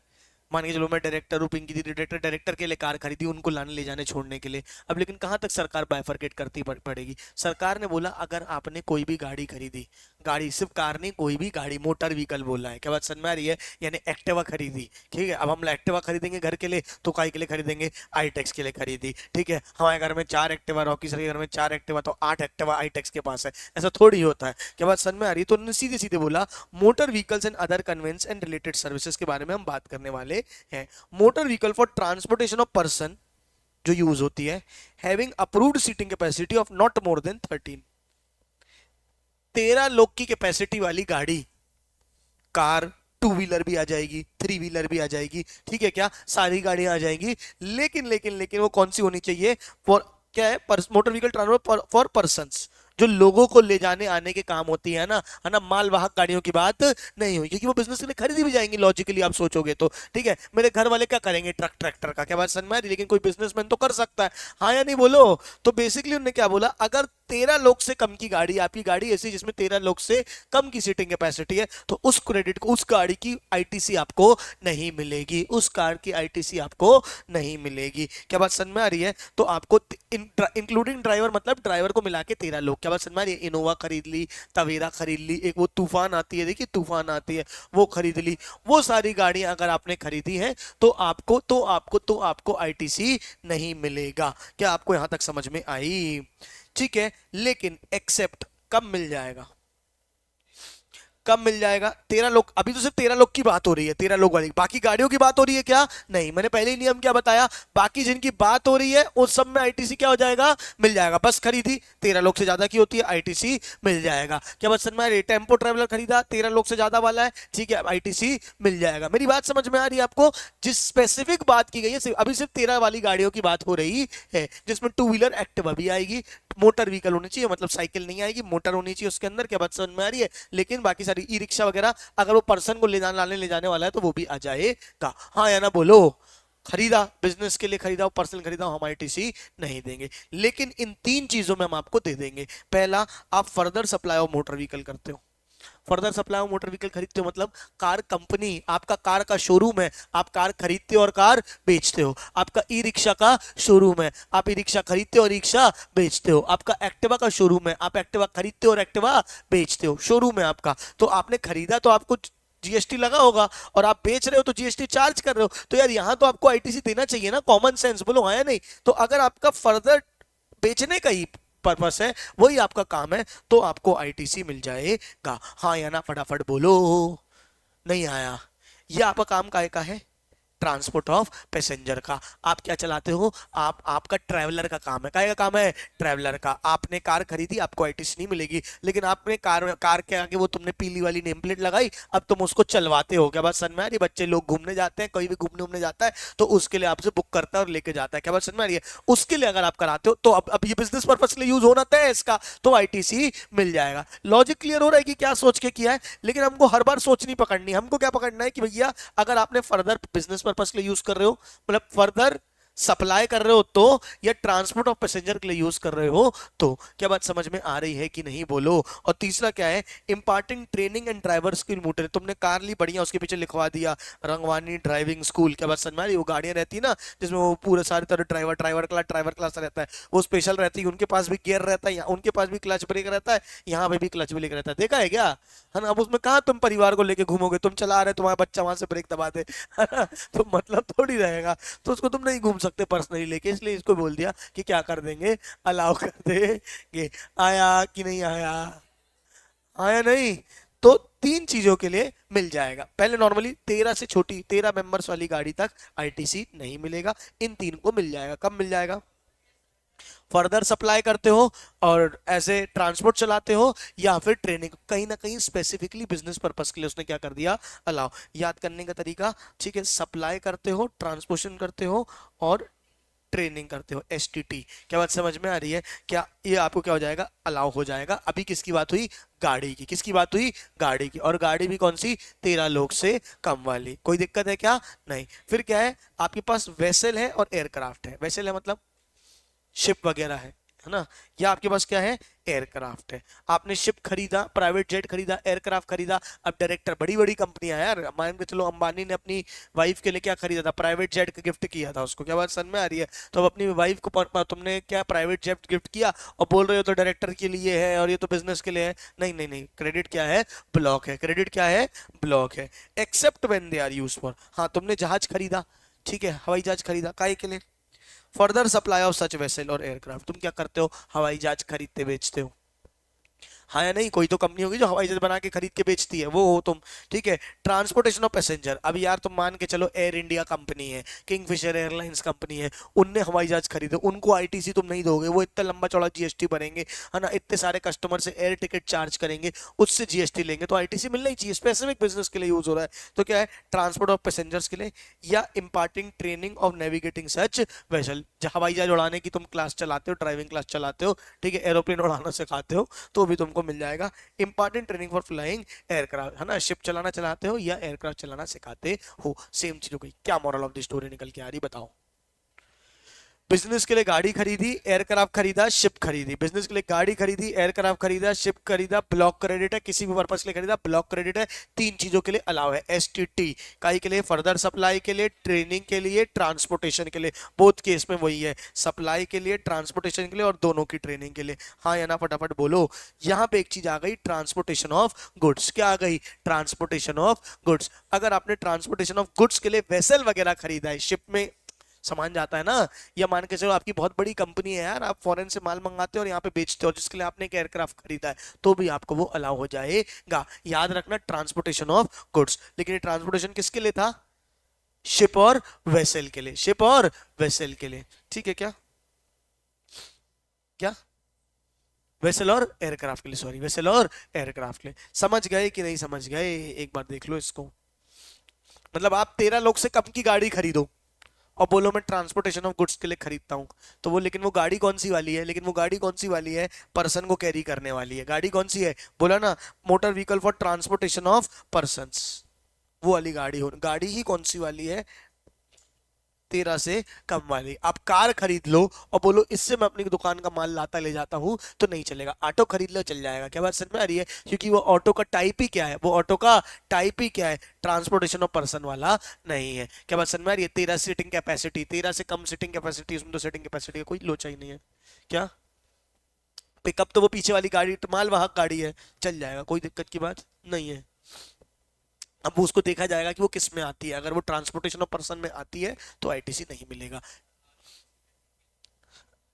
मान के चलो मैं डायरेक्टर हूँ, पिंकी दी डायरेक्टर, डायरेक्टर के लिए कार खरीदी उनको लाने ले जाने छोड़ने के लिए। अब लेकिन कहाँ तक सरकार बाइफरकेट करती पड़ेगी? सरकार ने बोला अगर आपने कोई भी गाड़ी खरीदी, गाड़ी सिर्फ कार नहीं, कोई भी गाड़ी, मोटर व्हीकल बोला है, क्या बात समझ में आ रही है? यानी एक्टिवा खरीदी, ठीक है, अब हम एक्टिवा खरीदेंगे घर के लिए, तो काय के लिए खरीदेंगे? आईटेक्स के लिए खरीदी। ठीक है, हमारे घर में 4 एक्टिवा, रॉकी सर के घर में 4 एक्टिवा, तो 8 एक्टिवा आईटेक्स के पास है। ऐसा थोड़ी होता है। क्या बात समझ में आ रही है? तो उन्होंने सीधे सीधे बोला motor vehicles and other conveyance and related services के बारे में हम बात करने वाले हैं। Motor vehicle for transportation of person जो यूज होती है, having approved seating capacity of not more than 13 लोग की कैपेसिटी वाली गाड़ी, कार, 2 व्हीलर भी आ जाएगी, 3 व्हीलर भी आ जाएगी। ठीक है क्या? सारी गाड़ियां आ जाएंगी। लेकिन लेकिन लेकिन वो कौन सी होनी चाहिए? फॉर क्या है? Motor vehicle transport for persons, जो लोगों को ले जाने आने के काम होती है ना, है ना? मालवाहक गाड़ियों की बात नहीं हुई, क्योंकि वो बिजनेस के लिए खरीदी भी जाएंगी लॉजिकली आप सोचोगे तो। ठीक है, मेरे घर वाले क्या करेंगे? ट्रक ट्रैक्टर का, क्या बात समझ में आ रही? लेकिन कोई बिजनेसमैन तो कर सकता है। हाँ या नहीं बोलो? तो बेसिकली उन्होंने क्या बोला, अगर 13 लोग से कम की गाड़ी, आपकी गाड़ी ऐसी जिसमें 13 लोग से कम की सीटिंग कैपेसिटी है, तो उस क्रेडिट को, उस गाड़ी की आईटीसी आपको नहीं मिलेगी, उस कार की आईटीसी आपको नहीं मिलेगी। क्या बात समझ में आ रही है? तो आपको इंक्लूडिंग ड्राइवर, मतलब ड्राइवर को मिला के 13 लोग। क्या बात समझ में आ रही है? इनोवा खरीद ली, तवेरा खरीद ली, एक वो तूफान आती है, देखिए तूफान आती है, वो खरीद ली। वो सारी गाड़ियां अगर आपने खरीदी है तो आपको आईटीसी नहीं मिलेगा। क्या आपको यहां तक समझ में आई? ठीक है, लेकिन एक्सेप्ट कब मिल जाएगा? कब मिल जाएगा? 13 लोग, अभी तो सिर्फ 13 लोग की बात हो रही है, 13 लोग वाली। बाकी गाड़ियों की बात हो रही है क्या? नहीं। मैंने पहले ही नियम क्या बताया? बाकी जिनकी बात हो रही है उस सब में आईटीसी क्या हो जाएगा? मिल जाएगा। बस खरीदी, 13 लोग से ज्यादा की होती है, आईटीसी मिल जाएगा। क्या बात समझ में आ रही है? टेम्पो ट्रेवलर खरीदा, 13 लोग से ज्यादा वाला है, ठीक है, आईटीसी मिल जाएगा। मेरी बात समझ में आ रही है आपको? जिस स्पेसिफिक बात की गई है, अभी सिर्फ 13 वाली गाड़ियों की बात हो रही है, जिसमें 2 व्हीलर एक्टिवा भी आएगी, मोटर व्हीकल होनी चाहिए, मतलब साइकिल नहीं आएगी, मोटर होनी चाहिए उसके अंदर। क्या बात समझ में आ रही है? लेकिन बाकी सारी ई रिक्शा वगैरह, अगर वो पर्सन को लाने ले जाने वाला है तो वो भी आ जाएगा। हाँ या ना बोलो? खरीदा, बिजनेस के लिए खरीदा, पर्सनल खरीदा, हम आईटीसी नहीं देंगे। लेकिन इन 3 चीजों में हम आपको दे देंगे। पहला, आप further supply of motor vehicle करते हो, further supply of motor vehicle खरीदते हो, मतलब कार कंपनी, आपका कार का शोरूम है, आप कार खरीदते हो और कार बेचते हो। आपका ई रिक्शा का शोरूम है, आप ई रिक्शा खरीदते हो और रिक्शा बेचते हो। आपका एक्टिवा का शोरूम है, आप एक्टिवा खरीदते हो और एक्टिवा बेचते हो, शोरूम है आपका। तो आपने खरीदा तो आपको जीएसटी लगा होगा, और आप बेच रहे हो तो जीएसटी चार्ज कर रहे हो। तो यार यहां तो आपको आईटीसी देना चाहिए ना, कॉमन सेंस बोलो हाँ या नहीं? तो अगर आपका फर्दर बेचने का ही पर्पस है, वही आपका काम है, तो आपको आईटीसी मिल जाएगा। हाँ या ना? फटाफट बोलो। नहीं आया। ये आपका काम काहे का है? ट्रांसपोर्ट ऑफ पैसेंजर का। आप क्या चलाते हो? आपका ट्रैवलर का काम है। काहे का काम है? ट्रैवलर का। आपने कार खरीदी, आपको आईटीसी नहीं मिलेगी, लेकिन आपने कार के आगे वो तुमने पीली वाली नेम प्लेट लगाई, अब तुम उसको चलवाते हो। क्या बात समझ में आ रही है? बच्चे लोग घूमने जाते हैं, कोई भी घूमने जाता है तो उसके लिए आपसे बुक करता है और लेके जाता है। क्या बात समझ में आ रही है? उसके लिए अगर आप कराते हो तो अब ये बिजनेस पर्पज के लिए यूज होना तय है इसका, तो आईटीसी मिल जाएगा। लॉजिक क्लियर हो रहा है कि क्या सोच के किया है? लेकिन हमको हर बार सोच नहीं पकड़नी, हमको क्या पकड़ना है कि भैया अगर आपने फर्दर बिजनेस पर्पस के लिए यूज कर रहे हो, मतलब फर्दर सप्लाई कर रहे हो तो, या ट्रांसपोर्ट ऑफ पैसेंजर के लिए यूज कर रहे हो तो। क्या बात समझ में आ रही है कि नहीं? बोलो। और तीसरा क्या है? Imparting training and driver skill motor. तुमने कार ली बढ़िया, उसके पीछे लिखवा दिया रंगवानी ड्राइविंग स्कूल। क्या बात समझ में आ रही है? वो गाड़ियां रहती है ना जिसमें वो पूरे सारे तरह ड्राइवर क्लास रहता है, वो स्पेशल रहती है, उनके पास भी गियर रहता है, उनके पास भी क्लच ब्रेक रहता है, यहाँ पे भी क्लच ब्रेक रहता है। देखा है क्या? है ना? अब उसमें कहाँ तुम परिवार को लेके घूमोगे? तुम चला रहे, तुम्हारा बच्चा वहां से ब्रेक दबा दे, है ना? तो मतलब थोड़ी रहेगा, तो उसको तुम नहीं घूम सकते पर्सनली लेके, इसलिए इसको बोल दिया कि क्या कर देंगे, अलाउ कर देंगे। आया कि नहीं आया? आया नहीं? तो तीन चीजों के लिए मिल जाएगा। पहले नॉर्मली 13 से छोटी 13 मेंबर्स वाली गाड़ी तक आईटीसी नहीं मिलेगा, इन तीन को मिल जाएगा। कब मिल जाएगा? फर्दर सप्लाई करते हो और ऐसे ट्रांसपोर्ट चलाते हो, या फिर ट्रेनिंग, कहीं ना कहीं स्पेसिफिकली बिजनेस पर्पस के लिए उसने क्या कर दिया? अलाउ। याद करने का तरीका, ठीक है, सप्लाई करते हो, ट्रांसपोर्टेशन करते हो और ट्रेनिंग करते हो, एसटीटी। क्या बात समझ में आ रही है? क्या ये आपको क्या हो जाएगा? अलाउ हो जाएगा। अभी किसकी बात हुई? गाड़ी की। किसकी बात हुई? गाड़ी की। और गाड़ी भी कौन सी? 13 लोग से कम वाली। कोई दिक्कत है क्या? नहीं। फिर क्या है? आपके पास वेसल है और एयरक्राफ्ट है। वेसल है मतलब शिप वगैरह है ना? या आपके पास क्या है? एयरक्राफ्ट है। आपने शिप खरीदा, प्राइवेट जेट खरीदा, एयरक्राफ्ट खरीदा। अब डायरेक्टर, बड़ी बड़ी कंपनियां यार, मान के चलो अंबानी ने अपनी वाइफ के लिए क्या खरीदा था? प्राइवेट जेट का गिफ्ट किया था उसको। क्या बात समझ में आ रही है? तो अब अपनी वाइफ को तुमने क्या प्राइवेट जेट गिफ्ट किया और बोल रहे हो तो डायरेक्टर के लिए है और ये तो बिजनेस के लिए है? नहीं नहीं नहीं, क्रेडिट क्या है? ब्लॉक है। क्रेडिट क्या है? ब्लॉक है। Except when they are use for. हाँ, तुमने जहाज खरीदा, ठीक है, हवाई जहाज खरीदा, काहे के लिए? Further supply of such vessel और एयरक्राफ्ट। तुम क्या करते हो? हवाई जहाज खरीदते बेचते हो। हाँ या नहीं? कोई तो कंपनी होगी जो हवाई जहाज बना के खरीद के बेचती है, वो हो तुम। ठीक है। Transportation of passenger. अब यार तुम मान के चलो एयर इंडिया कंपनी है, किंगफिशर एयरलाइंस कंपनी है, उनने हवाई जहाज खरीदे, उनको आईटीसी तुम नहीं दोगे, वो इतना लंबा चौड़ा जीएसटी भरेंगे, है ना, इतने सारे कस्टमर से एयर टिकट चार्ज करेंगे, उससे जीएसटी लेंगे, तो आईटीसी मिलना ही चाहिए। स्पेसिफिक बिजनेस के लिए यूज हो रहा है, तो क्या है? ट्रांसपोर्ट ऑफ पैसेंजर्स के लिए, या imparting training of navigating such vessel. हवाई जहाज उड़ाने की तुम क्लास चलाते हो, ड्राइविंग क्लास चलाते हो, ठीक है, एरोप्लेन उड़ाना सिखाते हो, तो भी तुमको मिल जाएगा। Important training for flying aircraft, है ना, शिप चलाना चलाते हो या एयरक्राफ्ट चलाना सिखाते हो, सेम चीज हो गई। क्या मॉरल ऑफ द स्टोरी निकल के आ रही बताओ? बिजनेस के लिए गाड़ी खरीदी, एयरक्राफ्ट खरीदा, शिप खरीदी। बिजनेस के लिए गाड़ी खरीदी, एयरक्राफ्ट खरीदा, शिप खरीदा, ब्लॉक क्रेडिट है। किसी भी पर्पस के लिए खरीदा, ब्लॉक क्रेडिट है। तीन चीजों के लिए अलाउ है। एसटीटी काई के लिए? फर्दर सप्लाई के लिए, ट्रेनिंग के लिए, ट्रांसपोर्टेशन के लिए। बोथ केस में वही है, सप्लाई के लिए, ट्रांसपोर्टेशन के लिए और दोनों की ट्रेनिंग के लिए। हाँ या ना? फटाफट बोलो। यहाँ पे एक चीज आ गई, ट्रांसपोर्टेशन ऑफ गुड्स। क्या आ गई? Transportation of goods. अगर आपने ट्रांसपोर्टेशन ऑफ गुड्स के लिए वेसल वगैरह खरीदा है, शिप में सामान जाता है ना, या मान के चलो आपकी बहुत बड़ी कंपनी है यार, आप फॉरेन से माल मंगाते हो और यहाँ पे बेचते हो, जिसके लिए आपने एक एयरक्राफ्ट खरीदा है, तो भी आपको वो अलाउ हो जाएगा। याद रखना, ट्रांसपोर्टेशन ऑफ गुड्स। लेकिन ये ट्रांसपोर्टेशन किसके लिए था? शिप और वेसल के लिए। शिप और वेसल के लिए, ठीक है क्या? क्या? वेसल और एयरक्राफ्ट के लिए, सॉरी, वेसल और एयरक्राफ्ट के लिए। समझ गए कि नहीं समझ गए? एक बार देख लो इसको। मतलब आप 13 लोग से कम की गाड़ी खरीदो और बोलो मैं ट्रांसपोर्टेशन ऑफ गुड्स के लिए खरीदता हूँ, तो वो, लेकिन वो गाड़ी कौन सी वाली है? लेकिन वो गाड़ी कौन सी वाली है? पर्सन को कैरी करने वाली है। गाड़ी कौन सी है? बोला ना, motor vehicle for transportation of persons, वो वाली गाड़ी हो। गाड़ी ही कौन सी वाली है? 13 से कम वाली। आप कार खरीद लो और बोलो इससे मैं अपनी दुकान का माल लाता ले जाता हूं, तो नहीं चलेगा। ऑटो खरीद लो, चल जाएगा। क्या बात समझ में आ रही है? क्योंकि वो ऑटो का टाइप ही क्या है? वो ऑटो का टाइप ही क्या है? ट्रांसपोर्टेशन ऑफ पर्सन वाला नहीं है। क्या बात समझ में आ रही है? 13 सीटिंग कैपेसिटी, 13 से कम सीटिंग कैपेसिटी, उसमें तो सीटिंग कैपेसिटी का कोई लोचा ही नहीं है। क्या? पिकअप तो वो पीछे वाली गाड़ी, माल वाहक गाड़ी है, चल जाएगा, कोई दिक्कत की बात नहीं है। अब वो उसको देखा जाएगा कि वो किस में आती है। अगर वो ट्रांसपोर्टेशन ऑफ पर्सन में आती है तो आईटीसी नहीं मिलेगा।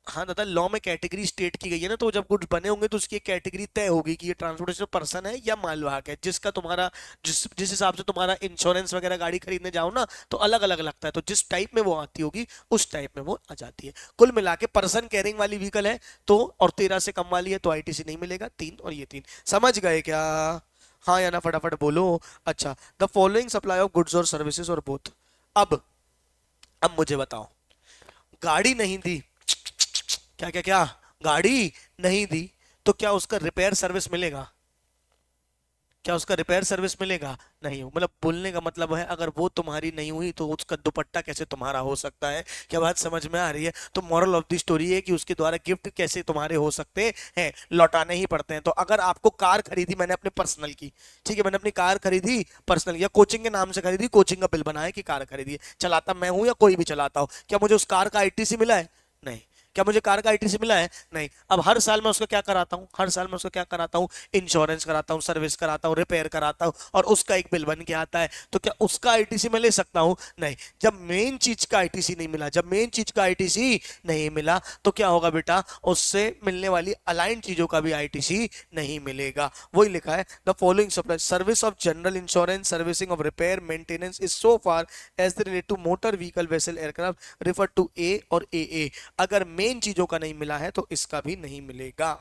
हाँ दादा, लॉ में कैटेगरी स्टेट की गई है ना, तो जब गुड्स बने होंगे तो उसकी एक कैटेगरी तय होगी कि ये ट्रांसपोर्टेशन पर्सन है या मालवाहक है, जिसका तुम्हारा जिस हिसाब से तुम्हारा इंश्योरेंस वगैरह गाड़ी खरीदने जाओ ना तो अलग अलग लगता है, तो जिस टाइप में वो आती होगी उस टाइप में वो आ जाती है। कुल मिला के पर्सन कैरिंग वाली व्हीकल है तो, और 13 से कम वाली है तो आईटीसी नहीं मिलेगा। 3 और ये 3 समझ गए क्या? हाँ या ना फटाफट बोलो। अच्छा, the following supply of goods और सर्विसेज और बोथ। अब मुझे बताओ, गाड़ी नहीं दी, क्या क्या क्या, गाड़ी नहीं दी तो क्या उसका रिपेयर सर्विस मिलेगा? क्या उसका रिपेयर सर्विस मिलेगा? नहीं। मतलब बोलने का मतलब है अगर वो तुम्हारी नहीं हुई तो उसका दुपट्टा कैसे तुम्हारा हो सकता है? क्या बात समझ में आ रही है? तो मॉरल ऑफ द स्टोरी है कि उसके द्वारा गिफ्ट कैसे तुम्हारे हो सकते हैं, लौटाने ही पड़ते हैं। तो अगर आपको कार खरीदी मैंने अपने पर्सनल की, ठीक है, मैंने अपनी कार खरीदी पर्सनल या कोचिंग के नाम से खरीदी, कोचिंग का बिल बनाया कि कार खरीदी है, चलाता मैं हूं या कोई भी चलाता हो, क्या मुझे उस कार का आईटीसी मिला है? नहीं। क्या मुझे कार का आईटीसी मिला है? नहीं। अब हर साल मैं उसका क्या कराता हूँ, हर साल मैं उसका क्या कराता हूँ, इंश्योरेंस कराता हूँ, सर्विस कराता हूँ, रिपेयर कराता हूँ, और उसका एक बिल बन के आता है। तो क्या उसका आईटीसी मैं ले सकता हूँ? नहीं। जब मेन चीज का आईटीसी नहीं मिला, जब मेन चीज का आईटीसी नहीं मिला तो क्या होगा बेटा, उससे मिलने वाली अलाइंड चीजों का भी आईटीसी नहीं मिलेगा। वही लिखा है, the following supply service of general insurance, servicing of repair maintenance is so far as the relate to motor vehicle vessel aircraft refer to A और ए। अगर मेन चीजों का नहीं मिला है तो इसका भी नहीं मिलेगा।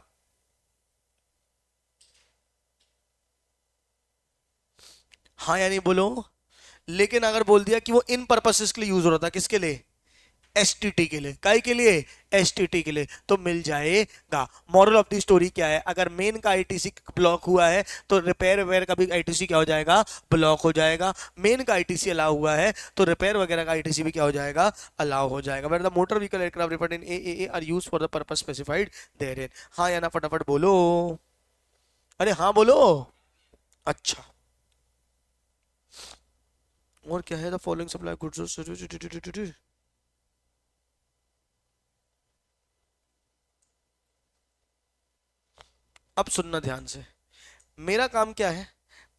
हाँ या नहीं बोलो। लेकिन अगर बोल दिया कि वो इन पर्पसेस के लिए यूज हो रहा था, किसके लिए? एसटीटी के लिए। काय के लिए? एसटीटी के लिए, तो मिल जाएगा। मॉरल ऑफ द स्टोरी क्या है, अगर मेन का आईटीसी ब्लॉक हुआ है तो रिपेयर वगैरह का भी आईटीसी क्या हो जाएगा, ब्लॉक हो जाएगा। मेन का आईटीसी अलाउ हुआ है तो रिपेयर वगैरह का आईटीसी भी क्या हो जाएगा, अलाउ हो जाएगा। Where the motor vehicle aircraft referred in A are used for the purpose specified therein. हाँ या ना फटाफट बोलो। अरे हाँ बोलो। अच्छा, और क्या है, द फॉलोइंग सप्लाई गुड्स। अब सुनना ध्यान से, मेरा काम क्या है,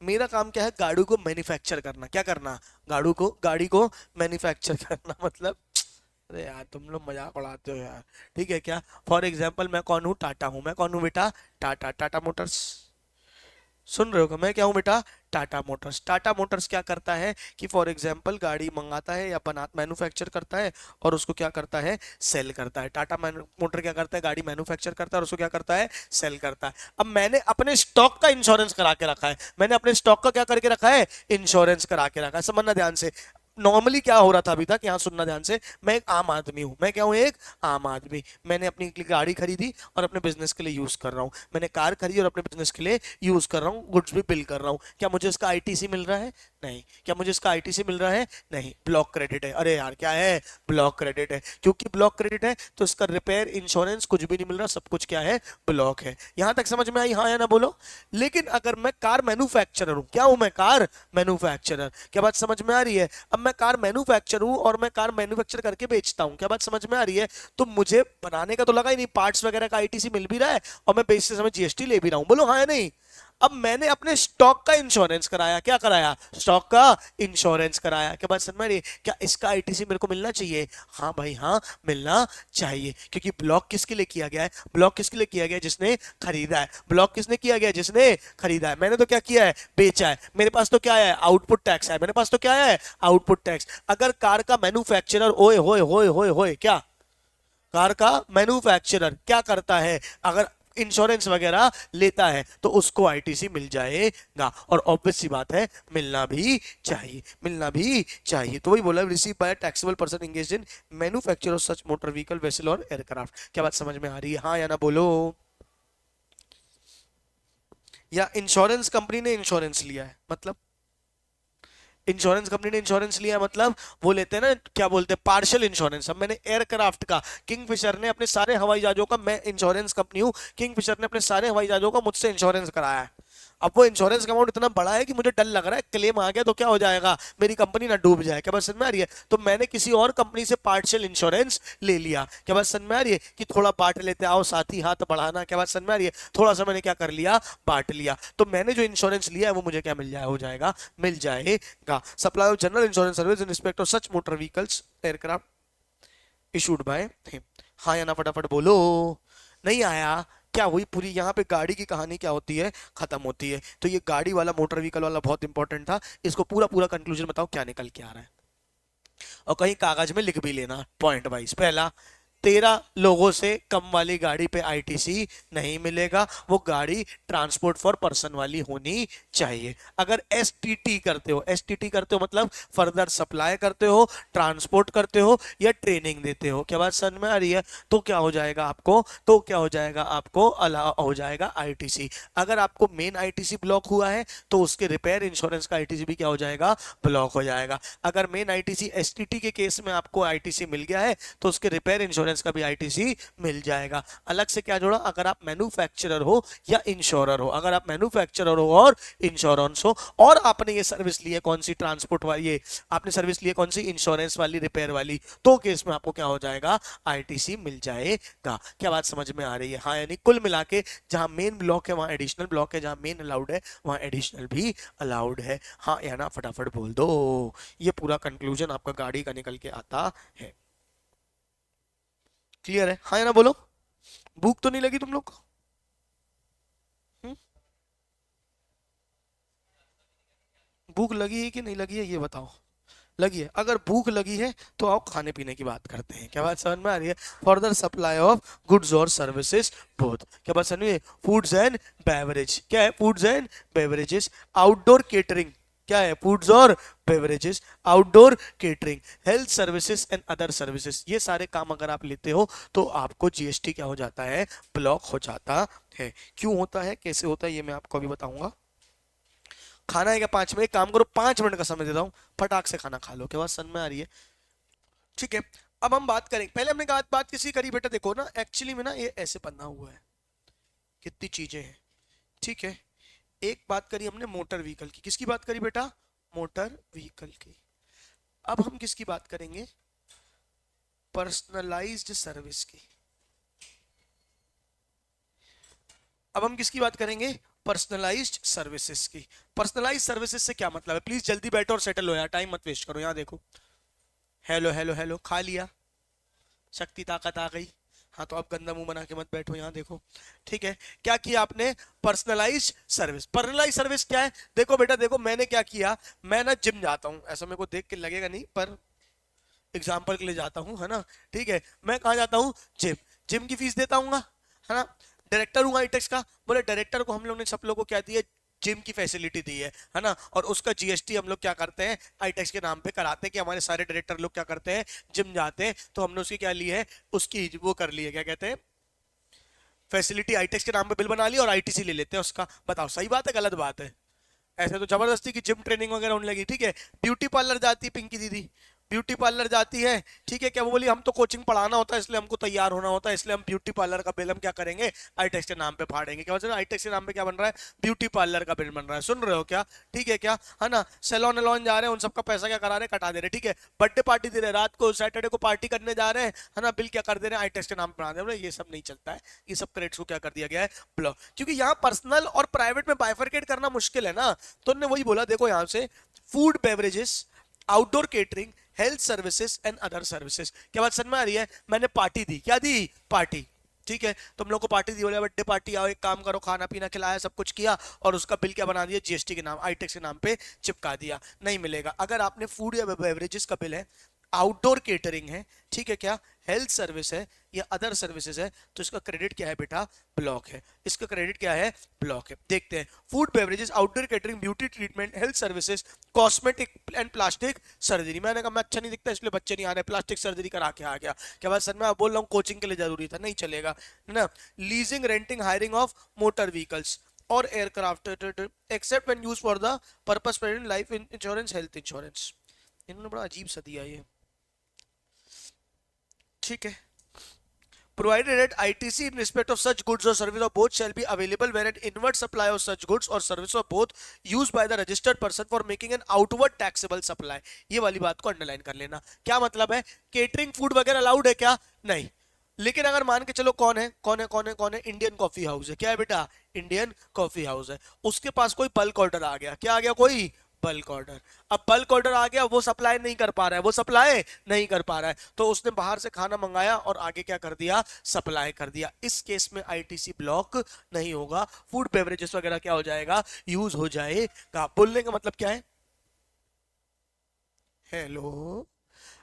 मेरा काम क्या है, गाड़ी को मैन्युफैक्चर करना। क्या करना? गाड़ी को मैन्युफैक्चर करना। मतलब अरे यार तुम लोग मजाक उड़ाते हो यार। ठीक है क्या? फॉर एग्जाम्पल मैं कौन हूँ, टाटा हूँ। मैं कौन हूँ बेटा? टाटा, टाटा मोटर्स। सुन रहे हो क्या? मैं क्या हूँ बेटा? टाटा मोटर्स। टाटा मोटर्स क्या करता है कि फॉर एग्जांपल गाड़ी मंगाता है या बना मैन्युफैक्चर करता है और उसको क्या करता है, सेल करता है। टाटा मोटर क्या करता है, गाड़ी मैन्युफैक्चर करता है और उसको क्या करता है, सेल करता है। अब मैंने अपने स्टॉक का इंश्योरेंस करा के रखा है, मैंने अपने स्टॉक का क्या करके रखा है, इंश्योरेंस करा के रखा है। समझना ध्यान से। नॉर्मली क्या हो रहा था अभी तक, यहाँ सुनना ध्यान से, मैं एक आम आदमी हूँ। मैं क्या हूँ, एक आम आदमी। मैंने अपनी गाड़ी खरीदी और अपने बिजनेस के लिए यूज कर रहा हूँ। मैंने कार खरीदी और अपने बिजनेस के लिए यूज कर रहा हूँ, गुड्स भी बिल कर रहा हूँ। क्या मुझे इसका आईटीसी मिल रहा है? नहीं। क्या मुझे इसका आईटीसी मिल रहा है? नहीं। ब्लॉक क्रेडिट है। अरे यार क्या है, ब्लॉक क्रेडिट है। क्योंकि ब्लॉक क्रेडिट है तो इसका रिपेयर इंश्योरेंस कुछ भी नहीं मिल रहा, सब कुछ क्या है, ब्लॉक है। यहां तक समझ में आई? हाँ या ना बोलो। लेकिन अगर मैं कार मैन्युफैक्चरर हूं, क्या हूं मैं, कार मैन्युफैक्चरर। क्या बात समझ में आ रही है? अब मैं कार मैन्युफैक्चर हूं और मैं कार मैन्युफैक्चर करके बेचता हूं। क्या बात समझ में आ रही है? तो मुझे बनाने का तो लगा ही नहीं, पार्ट्स वगैरह का आईटीसी मिल भी रहा है और मैं बेचते समय जीएसटी ले भी रहा हूं। बोलो हाँ या नहीं? अब मैंने अपने स्टॉक का इंश्योरेंस कराया। क्या कराया? स्टॉक का इंश्योरेंस कराया। क्या बात समझ में आ रही है? क्या इसका आईटीसी मेरे को मिलना चाहिए? हाँ भाई हाँ, मिलना चाहिए। क्योंकि ब्लॉक किसके लिए किया गया है, ब्लॉक किसके लिए किया गया है, जिसने खरीदा है। ब्लॉक किसने किया गया है, जिसने खरीदा है। मैंने तो क्या किया है, बेचा है। मेरे पास तो क्या है, आउटपुट टैक्स है। मेरे पास तो क्या है, आउटपुट टैक्स। अगर कार का मैन्युफैक्चरर, ओए होए होए होए होए, क्या कार का मैन्युफैक्चरर क्या करता है, अगर इंश्योरेंस वगैरह लेता है तो उसको आईटीसी मिल जाएगा। और ऑब्वियस सी बात है, मिलना भी चाहिए, मिलना भी चाहिए। तो वही बोला, receive by taxable person engaged in manufacture of such motor vehicle vessel और एयरक्राफ्ट। क्या बात समझ में आ रही है? हाँ या ना बोलो। या इंश्योरेंस कंपनी ने इंश्योरेंस लिया है, मतलब इंश्योरेंस कंपनी ने इंश्योरेंस लिया मतलब वो लेते हैं ना, क्या बोलते हैं, पार्शियल इंश्योरेंस। अब मैंने एयरक्राफ्ट का, किंगफिशर ने अपने सारे हवाई जहाजों का, मैं इंश्योरेंस कंपनी हूँ, किंगफिशर ने अपने सारे हवाई जहाजों का मुझसे इंश्योरेंस कराया है। अब वो इंश्योरेंस का अमाउंट इतना बड़ा है कि मुझे डर लग रहा है क्लेम आ गया तो क्या हो जाएगा, मेरी कंपनी ना डूब जाए। क्या बात समझ में आ रही है? तो मैंने किसी और कंपनी से पार्शियल इंश्योरेंस ले लिया। क्या बात समझ में आ रही है? कि थोड़ा बांट लेते, आओ साथी हाथ बढ़ाना। क्या बात समझ में आ रही है? थोड़ा सा मैंने क्या कर लिया, बांट लिया। तो मैंने जो इंश्योरेंस लिया है वो मुझे क्या मिल जाए, हो जाएगा, मिल जाएगा। Supply of general insurance service in respect of such motor vehicles aircraft issued by him. हाँ या ना फटाफट बोलो। नहीं आया? क्या हुई पूरी यहाँ पे गाड़ी की कहानी क्या होती है, खत्म होती है। तो ये गाड़ी वाला मोटर व्हीकल वाला बहुत इंपॉर्टेंट था, इसको पूरा पूरा कंक्लूजन बताओ क्या निकल के आ रहा है, और कहीं कागज में लिख भी लेना पॉइंट वाइज। पहला, 13 लोगों से कम वाली गाड़ी पे आईटीसी नहीं मिलेगा, वो गाड़ी ट्रांसपोर्ट फॉर पर्सन वाली होनी चाहिए। अगर एसटीटी करते हो, एसटीटी करते हो मतलब फर्दर सप्लाई करते हो, ट्रांसपोर्ट करते हो या ट्रेनिंग देते हो, क्या बात समझ में आ रही है? तो क्या हो जाएगा आपको, तो क्या हो जाएगा आपको, अलाउ हो जाएगा आईटीसी। अगर आपको मेन आईटीसी ब्लॉक हुआ है तो उसके रिपेयर इंश्योरेंस का आईटीसी भी क्या हो जाएगा, ब्लॉक हो जाएगा। अगर मेन आईटीसी एसटीटी के केस में आपको आईटीसी मिल गया है तो उसके रिपेयर इंश्योरेंस का भी आईटीसी मिल जाएगा। अलग से क्या जोड़ा, अगर आप मैन्युफैक्चरर हो या इंश्योरर हो, अगर आप मैन्युफैक्चरर हो और इंश्योरेंस हो और आपने ये सर्विस ली है कौन सी, ट्रांसपोर्ट वाली, ये आपने सर्विस ली है कौन सी, इंश्योरेंस वाली, रिपेयर वाली, तो केस में आपको क्या हो जाएगा, आईटीसी मिल जाएगा। क्या बात समझ में आ रही है? हाँ यानी कुल मिला के जहां मेन ब्लॉक है वहां एडिशनल ब्लॉक है, जहां मेन अलाउड है वहां एडिशनल भी अलाउड है। हाँ या ना फटाफट बोल दो। ये पूरा कंक्लूजन आपका गाड़ी का निकल के आता है। क्लियर है? हाँ या ना बोलो। भूख तो नहीं लगी तुम लोग को? हम्म? भूख लगी है कि नहीं लगी है ये बताओ। लगी है? अगर भूख लगी है तो आओ खाने पीने की बात करते हैं। क्या बात समझ में आ रही है? फर्दर सप्लाई ऑफ गुड्स और सर्विसेज बोथ। क्या बात समझ में? फूड्स एंड बेवरेज, क्या है, foods and beverages. Outdoor catering, क्या है, फूड्स और beverages, outdoor catering, health services and other services, ये सारे काम अगर आप लेते हो तो आपको जीएसटी क्या हो जाता है, ब्लॉक हो जाता है। क्यों होता है, कैसे होता है, ये मैं आपको अभी बताऊंगा। खाना है क्या 5 मिनट, एक काम करो 5 मिनट का समय देता हूँ, फटाक से खाना खा लो। क्या बात समझ में आ रही है? ठीक है। अब हम बात करें, पहले हमने कहा बात किसी करी बेटा, देखो ना एक्चुअली में ना ये ऐसे बना हुआ है, कितनी चीजें हैं। ठीक है, एक बात करी हमने मोटर व्हीकल की, किसकी बात करी बेटा, मोटर व्हीकल की। अब हम किसकी बात करेंगे, पर्सनलाइज्ड सर्विस की। अब हम किसकी बात करेंगे, पर्सनलाइज्ड सर्विसेज की। पर्सनलाइज्ड सर्विसेज से क्या मतलब है, प्लीज जल्दी बैठो और सेटल हो यार, टाइम मत वेस्ट करो। यहाँ देखो, हेलो हेलो हेलो, खा लिया, शक्ति ताकत आ गई। हाँ तो आप गंदा मुंह बना के मत बैठो, यहाँ देखो। ठीक है, क्या किया आपने, पर्सनलाइज सर्विस। पर्सनलाइज सर्विस क्या है, देखो बेटा देखो, मैंने क्या किया, मैं ना जिम जाता हूँ, ऐसा मेरे को देख के लगेगा नहीं पर एग्जाम्पल के लिए जाता हूँ, है ना। ठीक है, मैं कहाँ जाता हूँ, जिम। जिम की फीस देता हूँ, है ना। डायरेक्टर हूँ आईटेक्स का, बोले डायरेक्टर को हम लोग ने सब लोगों को क्या दिया, जिम की फैसिलिटी दी है ना। और उसका जीएसटी हम लोग क्या करते हैं, आईटेक्स के नाम पे कराते हैं कि हमारे सारे डायरेक्टर लोग क्या करते हैं, जिम जाते हैं, तो हमने उसकी क्या ली है, उसकी वो कर ली है, क्या कहते हैं, फैसिलिटी आईटेक्स के नाम पे बिल बना लिया और आईटीसी ले लेते हैं उसका। बताओ सही बात है गलत बात है? ऐसे तो जबरदस्ती की जिम ट्रेनिंग वगैरह होने लगी। ठीक है, ब्यूटी पार्लर जाती है पिंकी दीदी, ब्यूटी पार्लर जाती है, ठीक है, क्या वो बोली हम तो कोचिंग पढ़ाना होता है इसलिए हमको तैयार होना होता है, इसलिए हम ब्यूटी पार्लर का बिल हम क्या करेंगे, आईटेक्स के नाम पे फाड़ेंगे। क्या मतलब आईटेक्स के नाम पे क्या बन रहा है, ब्यूटी पार्लर का बिल बन रहा है, सुन रहे हो क्या? ठीक है क्या, है ना। सैलून एलॉन जा रहे हैं, उन सबका पैसा क्या करा रहे हैं, कटा दे रहे। ठीक है, बर्थडे पार्टी दे रहे, रात को सैटरडे को पार्टी करने जा रहे हैं, है ना, बिल क्या कर दे रहे हैं, आईटेक्स के नाम पे बना दे रहे हैं। ये सब नहीं चलता है, ये सब क्रेडिट्स को क्या कर दिया गया है, ब्लॉक। क्योंकि यहाँ पर्सनल और प्राइवेट में बाइफरकेट करना मुश्किल है ना, तो उन्होंने वही बोला, देखो यहाँ से food beverages, outdoor catering, health services and other services. क्या बात समझ में आ रही है? मैंने पार्टी दी, क्या दी, पार्टी। ठीक है, तुम लोग को पार्टी दी, बोले बर्थडे पार्टी, आओ एक काम करो, खाना पीना खिलाया, सब कुछ किया, और उसका बिल क्या बना दिया, जीएसटी के नाम, आईटेक्स के नाम पे चिपका दिया। नहीं मिलेगा। अगर आपने फूड या बेवरेजेस का बिल है, आउटडोर केटरिंग है, ठीक है क्या, हेल्थ सर्विस है या अदर सर्विसेज है, तो इसका क्रेडिट क्या है बेटा, ब्लॉक है। इसका क्रेडिट क्या है, ब्लॉक है। देखते हैं, food beverages, outdoor catering, beauty treatment, health services, cosmetic and plastic surgery. मैंने कहा मैं अच्छा नहीं दिखता इसलिए बच्चे नहीं आ रहे, प्लास्टिक सर्जरी करा के आ गया। क्या बात सर, मैं बोल रहा हूँ कोचिंग के लिए जरूरी था, नहीं चलेगा, है ना। Leasing renting hiring of motor vehicles और aircraft except when used for the purpose present life insurance, health insurance. इन्होंने बड़ा अजीब सा दिया ये। ठीक है, provided at ITC in respect of such goods or service or both shall be available where an inward supply of such goods or service or both used by the registered person for making an outward taxable supply। ये वाली बात को underline कर लेना। क्या मतलब है, catering food वगैरह अलाउड है क्या, नहीं। लेकिन अगर मान के चलो कौन है, कौन है, इंडियन कॉफी हाउस है, क्या है बेटा, इंडियन कॉफी हाउस है, उसके पास कोई बल्क ऑर्डर आ गया, क्या आ गया, कोई बल्क ऑर्डर। अब बल्क ऑर्डर आ गया, वो सप्लाई नहीं कर पा रहा है, वो सप्लाई नहीं कर पा रहा है, तो उसने बाहर से खाना मंगाया और आगे क्या कर दिया, सप्लाई कर दिया। इस केस में आईटीसी ब्लॉक नहीं होगा, फूड बेवरेजेस वगैरह क्या हो जाएगा, यूज हो जाएगा। बोलने का मतलब क्या है, हेलो,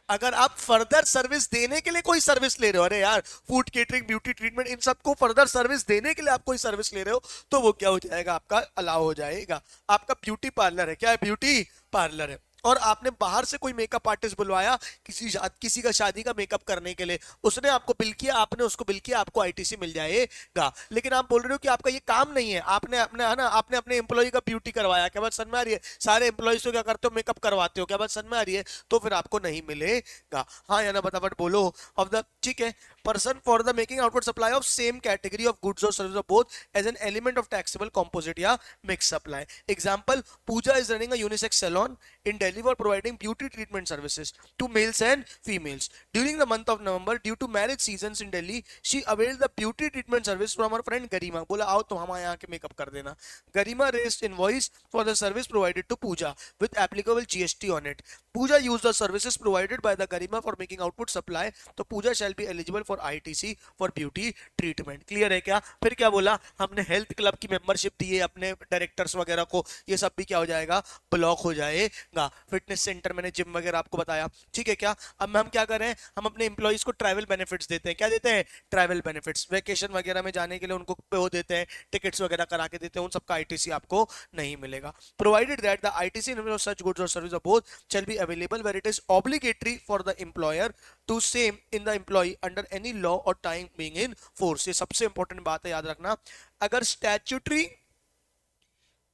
अगर आप फर्दर सर्विस देने के लिए कोई सर्विस ले रहे हो, अरे यार फूड केटरिंग, ब्यूटी ट्रीटमेंट, इन सबको फर्दर सर्विस देने के लिए आप कोई सर्विस ले रहे हो, तो वो क्या हो जाएगा, आपका अलाउ हो जाएगा। आपका ब्यूटी पार्लर है, क्या है, ब्यूटी पार्लर है, और आपने बाहर से कोई मेकअप आर्टिस्ट बुलवाया किसी का शादी का मेकअप करने के लिए, उसने आपको बिल किया, आपने उसको बिल किया, आपको आईटीसी मिल जाएगा। लेकिन आप बोल रहे हो कि आपका ये काम नहीं है, आपने अपने, है ना, आपने अपने एम्प्लॉय का ब्यूटी करवाया, क्या बात समझ में आ रही है, सारे एम्प्लॉयज को क्या करते हो, मेकअप करवाते हो, क्या बात समझ में आ रही है, तो फिर आपको नहीं मिलेगा। हाँ या ना, फटाफट बोलो। ऑफ द, ठीक है, person for the making outward supply of same category of goods or services of both as an element of taxable composite या mixed supply. Example, Pooja is running a unisex salon in Delhi for providing beauty treatment services to males and females. During the month of November, due to marriage seasons in Delhi, she availed the beauty treatment service from her friend Garima. बोला आओ तुम हमारे यहाँ के makeup कर देना. Garima raised invoice for the service provided to Pooja with applicable GST on it. Pooja used the services provided by the Garima for making output supply, तो Pooja shall be eligible for ITC for beauty treatment. Clear है क्या? फिर क्या बोला, हमने health club की membership दी है अपने डायरेक्टर्स वगैरह को, ये सब भी क्या हो जाएगा, ब्लॉक हो जाएगा। फिटनेस सेंटर मैंने जिम वगैरह आपको बताया, ठीक है क्या। अब हम क्या कर रहे हैं, हम अपने एम्प्लॉइज को ट्रैवल बेनिफिट्स देते हैं, क्या देते हैं, ट्रैवल बेनिफिट्स, वेकेशन वगैरह में जाने के लिए उनको वो देते हैं, टिकट्स वगैरह करा के देते हैं, उन सबका आईटीसी आपको नहीं मिलेगा। Provided that the ITC in such goods और service of both shall be available where it is obligatory for the employer to same in the employee under any law or time being in force. ये सबसे important बात है, याद रखना। अगर statutory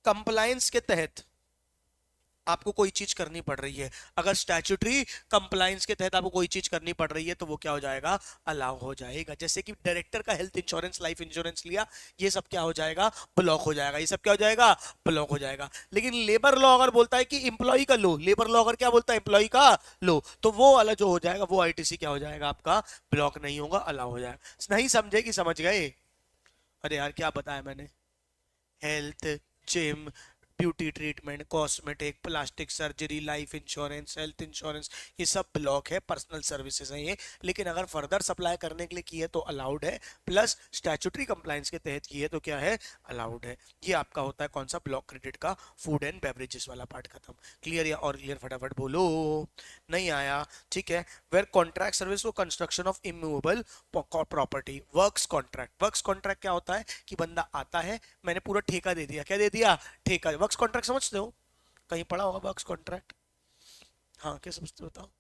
compliance के तहत आपको कोई चीज करनी पड़ रही है, अगर स्टैट्यूटरी कंप्लायंस के तहत आपको कोई चीज करनी पड़ रही है, तो वो क्या हो जाएगा, अलाउ हो जाएगा। जैसे कि डायरेक्टर का हेल्थ इंश्योरेंस, लाइफ इंश्योरेंस लिया, ये सब क्या हो जाएगा, ब्लॉक हो जाएगा, ये सब क्या हो जाएगा, ब्लॉक हो जाएगा। लेकिन लेबर लॉ अगर बोलता है कि इंप्लॉई का लो, लेबर लॉ अगर क्या बोलता है, इंप्लॉई का लो, तो वो वाला जो हो जाएगा, वो आईटीसी क्या हो जाएगा, आपका ब्लॉक नहीं होगा, अलाउ हो जाएगा। नहीं समझे कि समझ गए? अरे यार क्या बताया मैंने, health, gym, beauty treatment, cosmetic, plastic surgery, life insurance, health insurance, ये सब ब्लॉक है, पर्सनल सर्विसेज हैं ये। लेकिन अगर फर्दर सप्लाई करने के लिए की है तो अलाउड है, प्लस स्टैट्यूटरी कंप्लायंस के तहत की है तो क्या है, अलाउड है। ये आपका होता है कौन सा, ब्लॉक क्रेडिट का फूड एंड बेवरेजेस वाला पार्ट खत्म। क्लियर या और क्लियर, फटाफट बोलो। नहीं आया, ठीक है। Where contract service for construction of immovable property, works contract. Works contract क्या होता है कि बंदा आता है, मैंने पूरा ठेका दे दिया, क्या दे दिया, ठेका। वर्क्स कॉन्ट्रैक्ट समझते हो, कहीं पढ़ा होगा वर्क्स कॉन्ट्रैक्ट, हाँ क्या समझते हो बताओ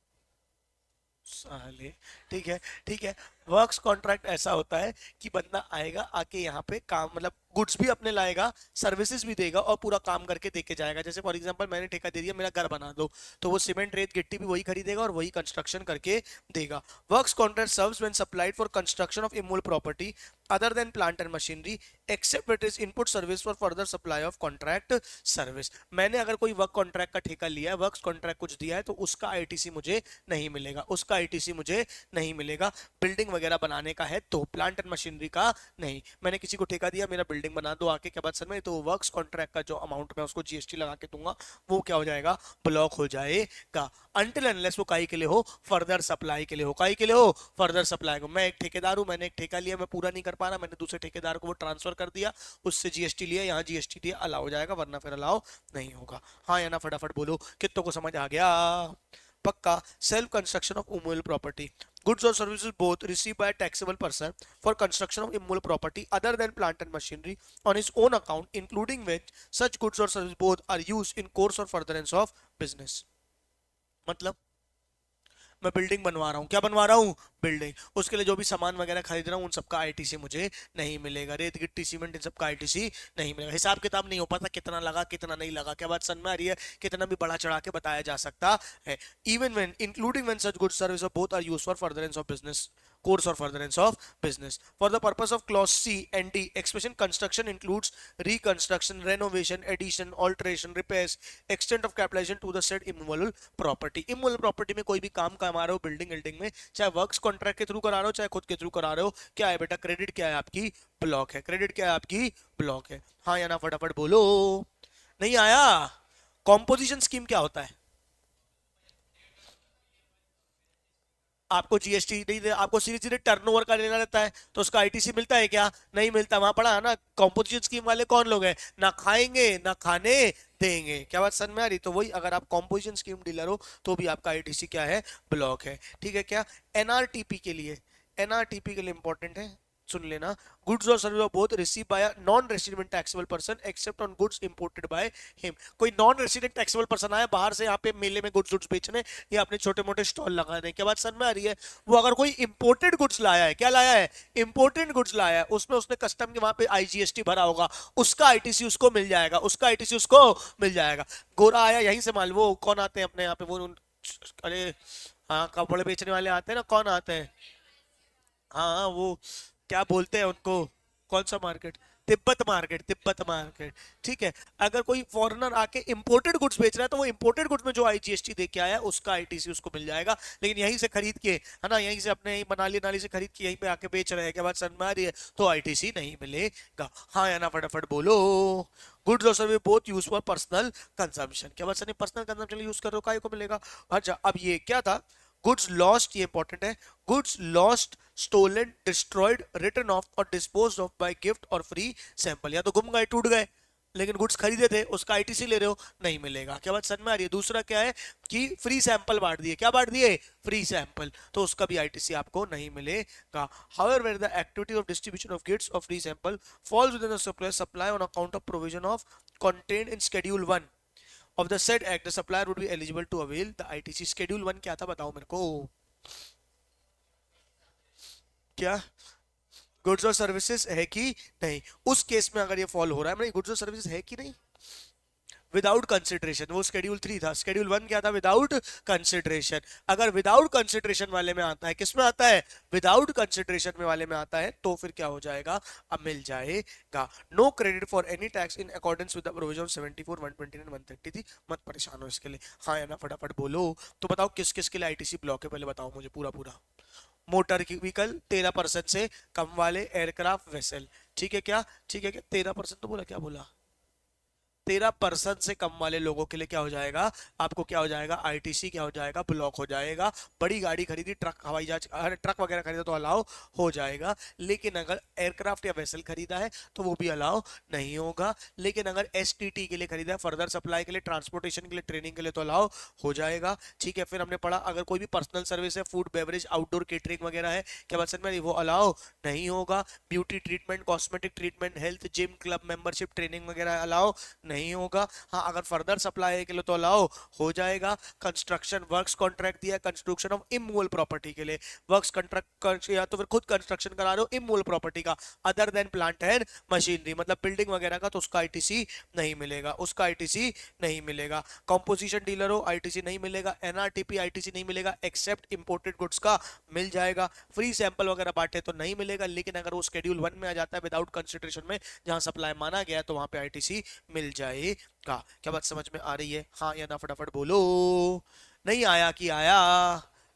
साले, ठीक है, ठीक है। वर्क्स कॉन्ट्रैक्ट ऐसा होता है कि बंदा आएगा, आके यहाँ पे काम, मतलब गुड्स भी अपने लाएगा, सर्विसेज भी देगा और पूरा काम करके देके जाएगा। जैसे फॉर एग्जांपल मैंने ठेका दे दिया, मेरा घर बना दो, तो वो सीमेंट, रेत, गिट्टी भी वही खरीदेगा और वही कंस्ट्रक्शन करके देगा। Works contract serves when supplied for construction of immovable property other than plant and machinery except it is input service for further supply of contract service. मैंने अगर कोई वर्क कॉन्ट्रैक्ट का ठेका लिया है, वर्क्स कॉन्ट्रैक्ट कुछ दिया है, तो उसका आईटीसी मुझे नहीं मिलेगा, उसका आईटीसी मुझे नहीं मिलेगा। बिल्डिंग वगैरह बनाने का है तो, प्लांट एंड मशीनरी का नहीं। मैंने किसी को ठेका दिया, मेरा बिल्डिंग बना दो आके, क्या बात समझ में, तो वर्क्स कॉन्ट्रैक्ट का जो अमाउंट मैं उसको जीएसटी लगा के दूंगा, वो क्या हो जाएगा, ब्लॉक हो जाएगा। अनटिल अनलेस वो काई के लिए हो, फर्दर सप्लाई के लिए हो, काई के लिए हो, फर्दर सप्लाई को। मैं एक ठेकेदार हूं, मैंने एक ठेका लिया, मैं पूरा नहीं कर पा रहा, मैंने दूसरे ठेकेदार को वो ट्रांसफर कर दिया, उससे जीएसटी लिया, यहाँ जीएसटी दिया, अलाउ हो जाएगा, वरना फिर अलाउ नहीं होगा। हाँ या ना, फटाफट बोलो, कितनों को समझ आ गया, पक्का। Self construction of immovable property, goods or services both received by a taxable person for construction of immovable property other than plant and machinery on his own account, including which such goods or services both are used in course or furtherance of business। मतलब मैं building बनवा रहा हूँ, क्या बनवा रहा हूँ, building, उसके लिए जो भी सामान वगैरह खरीद रहा हूँ, उन सबका आईटीसी मुझे नहीं मिलेगा। रेत, गिट्टी, सीमेंट, इन सबका आईटीसी नहीं मिलेगा। हिसाब किताब नहीं हो पाता, कितना लगा कितना नहीं लगा, क्या बात समझ में आ रही है, कितना भी बड़ा चढ़ा के बताया जा सकता है। Even when including when such goods service of both are used for furtherance of business, course or furtherance of business. For the purpose of clause C and D, expression construction includes reconstruction, renovation, addition, alteration, repairs, extent of capitalization to the said immovable property। immovable property में कोई भी काम कमा रहे हो, building building में, चाहे works contract के थ्रू करा रहे हो, चाहे खुद के थ्रू करा रहे हो, क्या है बेटा, क्रेडिट क्या है आपकी, ब्लॉक है। क्रेडिट क्या है आपकी, ब्लॉक है। हाँ या ना, फटाफट बोलो। नहीं आया, कॉम्पोजिशन स्कीम क्या होता है? आपको जीएसटी नहीं दे, आपको सीधे सीधे टर्नओवर का लेना रहता है, तो उसका आईटीसी मिलता है क्या? नहीं मिलता। वहां पड़ा है ना, कॉम्पोजिशन स्कीम वाले कौन लोग हैं? ना खाएंगे ना खाने देंगे। क्या बात समझ में आ रही? तो वही, अगर आप कॉम्पोजिशन स्कीम डीलर हो तो भी आपका आईटीसी क्या है? ब्लॉक है। ठीक है क्या? एनआरटीपी के लिए, एनआरटीपी के लिए इंपॉर्टेंट है, सुन लेना। गुड्स और service both receive by a non resident taxable person except on goods imported by him. कोई नॉन रेसिडेंट टैक्सेबल पर्सन आया बाहर से यहाँ पे मेले में गुड्स बेचने या अपने छोटे मोटे स्टॉल लगाने, क्या बात समझ में आ रही है? वो अगर कोई इंपोर्टेड गुड्स लाया है, क्या लाया है? इंपोर्टेड गुड्स लाया है, उसमें उसने कस्टम के वहां पे आईजीएसटी भरा होगा, उसका आईटीसी उसको मिल जाएगा, उसका आईटीसी उसको मिल जाएगा। गोरा आया यहीं से माल, वो कौन आते हैं अपने यहाँ पे, वो अरे हाँ, कपड़े बेचने वाले आते हैं ना, कौन आते हैं? हाँ हाँ, वो क्या बोलते हैं उनको, कौन सा market? Tibet market, Tibet market. ठीक है। अगर कोई फॉरेनर आके इंपोर्टेड गुड्स बेच रहा है तो वो इंपोर्टेड गुड्स में जो आईजीएसटी दे के आया उसका आईटीसी उसको मिल जाएगा। लेकिन यहीं से खरीद के, है ना, यहीं से अपने यहीं मनाली नाली से खरीद के यहीं पे आके बेच रहे हैं, क्या बात समझ में आ रही है? तो आईटीसी नहीं मिलेगा। हाँ या ना फटाफट बोलो। गुड्स और service both use for personal consumption, क्या बात सर? पर्सनल कंजम्पशन यूज कर रहे हो, काय को मिलेगा? अच्छा, अब ये क्या था? गुड्स लॉस्ट, ये इंपॉर्टेंट है। Goods lost, stolen, destroyed, return of और डिस्पोज्ड ऑफ बाय गिफ्ट और फ्री सैंपल। या तो गुम गए, टूट गए, लेकिन गुड्स खरीदे थे, उसका आईटीसी ले रहे हो, नहीं मिलेगा। क्या बात समझ में आ रही है? दूसरा क्या है कि फ्री सैंपल बांट दिए, क्या बांट दिए? फ्री सैंपल, तो उसका भी आईटीसी आपको नहीं मिलेगा। However where the activity of distribution of gifts or free sample falls within the supply on account of provision of content in schedule 1 of the said act, the supplier would be eligible to avail the ITC। Schedule 1 क्या था बताओ मेरे को? क्या goods और services है कि नहीं? उस केस में अगर ये फॉल हो रहा है, मतलब गुड्स और सर्विसेज है कि नहीं विदाउट कंसिडरेशन, वो शेड्यूल 3 था। शेड्यूल 1 क्या था? Without consideration. अगर विदाउट कंसिडरेशन वाले में आता है, किस में आता है? विदाउट कंसिडरेशन में वाले में आता है, तो फिर क्या हो जाएगा? अब मिल जाएगा। No credit for any tax in accordance with the provision 74, 129, 130 थी। मत परेशान हो इसके लिए। हाँ या ना फटाफट बोलो। तो बताओ किस किस के लिए आईटीसी ब्लॉक है, पहले बताओ मुझे पूरा पूरा। मोटर व्हीकल 13% से कम वाले, एयरक्राफ्ट वेसल। ठीक है क्या? ठीक है क्या? 13% तो बोला, क्या बोला? 13% से कम वाले लोगों के लिए क्या हो जाएगा? आपको क्या हो जाएगा? आईटीसी क्या हो जाएगा? ब्लॉक हो जाएगा। बड़ी गाड़ी खरीदी, ट्रक, हवाई जहाज, ट्रक वगैरह खरीदा तो अलाउ हो जाएगा। लेकिन अगर एयरक्राफ्ट या वेसल खरीदा है तो वो भी अलाउ नहीं होगा। लेकिन अगर एसटीटी के लिए खरीदा है, फर्दर सप्लाई के लिए, ट्रांसपोर्टेशन के लिए, ट्रेनिंग के लिए, तो अलाउ हो जाएगा। ठीक है। फिर हमने पढ़ा अगर कोई भी पर्सनल सर्विस है, फूड बेवरेज, आउटडोर केटरिंग वगैरह है, क्या बात समझ में? वो अलाउ नहीं होगा। Beauty treatment, cosmetic treatment, health, gym, club membership, training वगैरह अलाउ नहीं होगा। हाँ, अगर फर्दर सप्लाई के लिए तो अलाउ हो जाएगा। कंस्ट्रक्शन वर्क्स कॉन्ट्रैक्ट दिया, कंस्ट्रक्शन ऑफ इमूवेबल प्रॉपर्टी के लिए, वर्क्स कॉन्ट्रैक्ट या तो फिर खुद कंस्ट्रक्शन करा रहे हो इमूवेबल प्रॉपर्टी का, other than plant and machinery, मतलब बिल्डिंग वगैरह का, तो उसका आईटीसी नहीं मिलेगा, उसका आईटीसी नहीं मिलेगा। कंपोजिशन डीलर हो, आईटीसी नहीं मिलेगा। एनआरटीपी आईटीसी नहीं मिलेगा, एक्सेप्ट इंपोर्टेड गुड्स का मिल जाएगा। फ्री सैंपल वगैरह बांटे तो नहीं मिलेगा। लेकिन अगर वो शेड्यूल 1 में आ जाता है विदाउट कंसिडरेशन में, जहां सप्लाई माना गया, तो वहां पे आईटीसी मिल जाएगा। क्या बात समझ में आ रही है? हाँ या ना फटाफट बोलो। नहीं आया कि आया?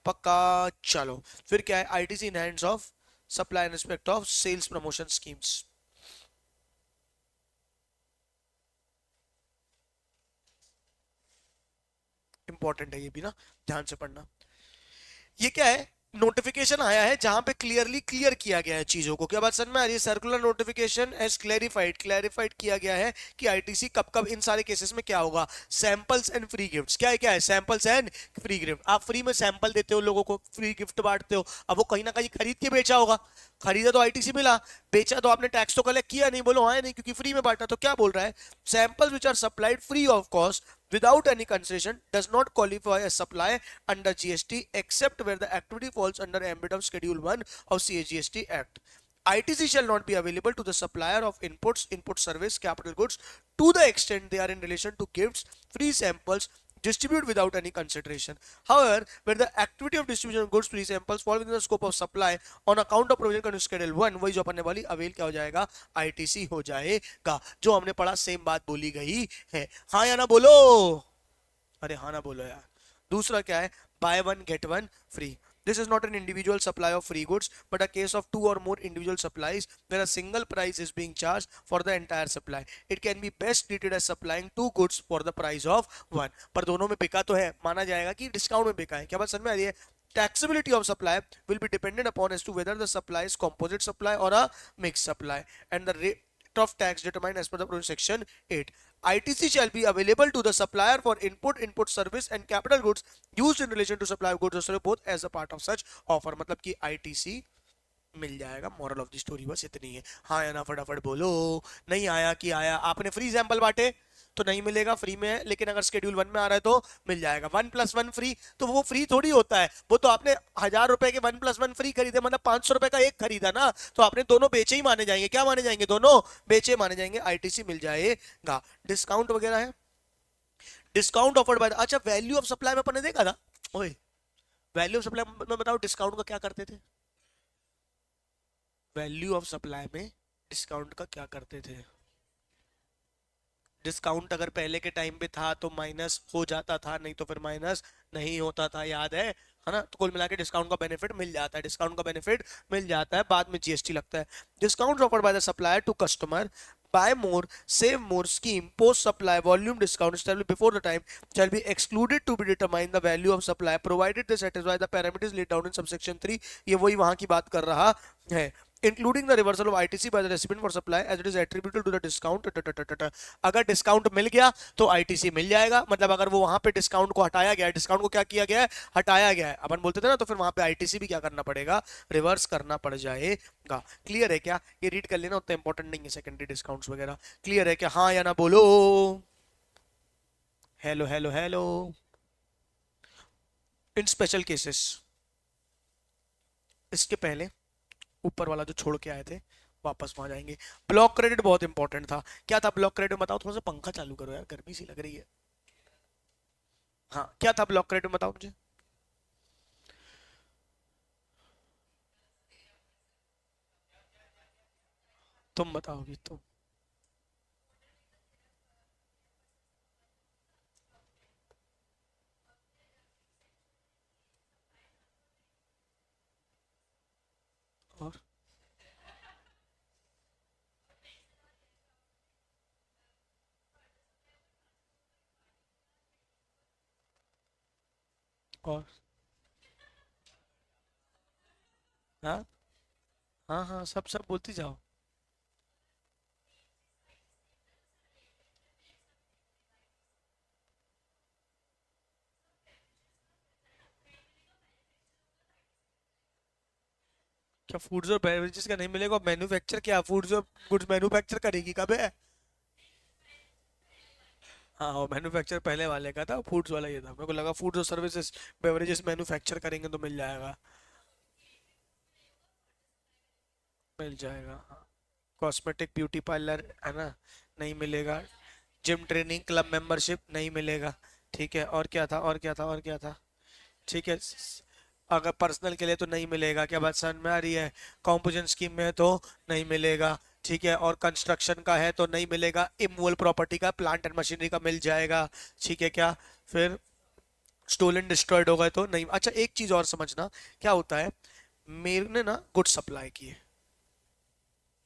पक्का। चलो फिर क्या है? ITC in hands of supply in respect of sales promotion schemes. Important है ये भी ना, ध्यान से पढ़ना। ये क्या है? नोटिफिकेशन आया है जहां पे क्लियरली क्लियर किया गया है चीजों को। क्या बात समझ में आ रही है? Circular notification as clarified, clarified किया गया है कि आईटीसी कब कब इन सारे केसेस में क्या होगा। सैंपल्स एंड फ्री गिफ्ट्स, क्या है? Samples and free gift. आप फ्री में सैंपल देते हो लोगों को, फ्री गिफ्ट बांटते हो। अब वो कहीं ना कहीं खरीद के बेचा होगा, खरीदा तो आईटीसी मिला, बेचा तो आपने टैक्स तो कलेक्ट किया नहीं, बोलो हाँ नहीं, क्योंकि फ्री में बांटा। तो क्या बोल रहा है? Samples which are supplied free of cost without any consideration does not qualify as supply under GST except where the activity falls under ambit of Schedule 1 of CAGST Act. ITC shall not be available to the supplier of inputs, input service, capital goods to the extent they are in relation to gifts, free samples, distribute without any consideration. However, where the activity of distribution of goods, free samples fall within the scope of supply on account of provision under Schedule 1, वही जो अपन ने वाली avail क्या हो जाएगा? ITC हो जाएगा। जो हमने पढ़ा सेम बात बोली गई है। हाँ या ना बोलो? अरे हाँ ना बोलो यार। दूसरा क्या है? By one get one free. This is not an individual supply of free goods, but a case of two or more individual supplies where a single price is being charged for the entire supply. It can be best treated as supplying two goods for the price of one. पर दोनों में बिका तो है, माना जाएगा कि discount में बिका है. क्या बात समझ में आ रही है? Taxability of supply will be dependent upon as to whether the supply is composite supply or a mixed supply, and the rate of tax determined as per the provision section 8. ITC shall be available to the supplier for input service and capital goods used in relation to supply of goods or service both as a part of such offer. मतलब कि ITC मिल जाएगा. Moral of the story बस इतनी है. हाँ या ना फटाफट बोलो. नहीं आया कि आया. आपने फ्री सैंपल बांटे तो नहीं मिलेगा, फ्री में है. लेकिन अगर शेड्यूल 1 में आ रहा है तो मिल जाएगा. 1+1 फ्री, तो वो फ्री थोड़ी होता है. वो तो आपने 1000 रुपए के 1+1 फ्री खरीदे, मतलब 500 रुपए का एक खरीदा ना, तो आपने दोनों बेचे ही माने जाएंगे. क्या माने जाएंगे? दोनों बेचे माने जाएंगे. आईटीसी मिल जाएगा. डिस्काउंट वगैरह है. Discount offered bye. अच्छा, वैल्यू ऑफ सप्लाई में अपन ने देखा था. ओए, वैल्यू ऑफ सप्लाई में बताओ डिस्काउंट का क्या करते थे. वैल्यू ऑफ सप्लाई में डिस्काउंट का क्या करते थे. डिस्काउंट अगर पहले के टाइम पे था तो माइनस हो जाता था, नहीं तो फिर माइनस नहीं होता था. याद है ना. तो कुल मिला के डिस्काउंट का बेनिफिट मिल जाता है. डिस्काउंट का बेनिफिट मिल जाता है, बाद में जीएसटी लगता है. Discount offered by the supplier to customer buy more, save more scheme, post supply volume discount established before the time shall be excluded to be determine the value of supply provided they satisfy the parameters laid down in subsection 3. ये वही वहां की बात कर रहा है. Including the reversal of ITC by the recipient for supply as it is attributable to the discount. अगर discount मिल गया तो ITC मिल जाएगा. मतलब अगर वो वहां पे डिस्काउंट को हटाया गया, डिस्काउंट को क्या किया गया है, हटाया गया है, अपन बोलते थे ना, तो फिर वहां पे ITC भी क्या करना पड़ेगा, रिवर्स करना पड़ जाएगा. क्लियर है क्या? ये रीड कर लेना, उतना इंपॉर्टेंट नहीं है सेकेंडरी डिस्काउंट्स वगैरह. क्लियर है क्या? हाँ या ना बोलो. Hello hello hello. In special cases, इसके पहले ऊपर वाला जो छोड़ के आए थे वापस वहां जाएंगे. ब्लॉक क्रेडिट बहुत इंपॉर्टेंट था. क्या था ब्लॉक क्रेडिट बताओ. थोड़ा सा पंखा चालू करो यार, गर्मी सी लग रही है. हाँ, क्या था ब्लॉक क्रेडिट बताओ मुझे. तुम बताओगी तुम. और और हाँ हाँ हाँ, सब सब बोलती जाओ. क्या फूड्स और बेवरेजेस का नहीं मिलेगा? मैन्युफैक्चर क्या फूड्स और गुड्स मैन्युफैक्चर करेगी कब है? हाँ, वो मैन्युफैक्चर पहले वाले का था, फूड्स वाला ये था. मेरे को लगा फूड्स और सर्विसेज बेवरेजेस मैन्युफैक्चर करेंगे तो मिल जाएगा. मिल जाएगा. कॉस्मेटिक ब्यूटी पार्लर है ना, नहीं मिलेगा. जिम ट्रेनिंग क्लब मेंबरशिप नहीं मिलेगा. ठीक है, और क्या था, और क्या था, और क्या था. ठीक है, अगर पर्सनल के लिए तो नहीं मिलेगा. क्या बात समझ में आ रही है? कॉम्पोजिशन स्कीम में तो नहीं मिलेगा. ठीक है, और कंस्ट्रक्शन का है तो नहीं मिलेगा. इमूवेबल प्रॉपर्टी का, प्लांट एंड मशीनरी का मिल जाएगा. ठीक है क्या? फिर स्टोलन डिस्ट्रॉयड हो गए तो नहीं. अच्छा, एक चीज और समझना, क्या होता है, मेरे ने ना गुड सप्लाई किए,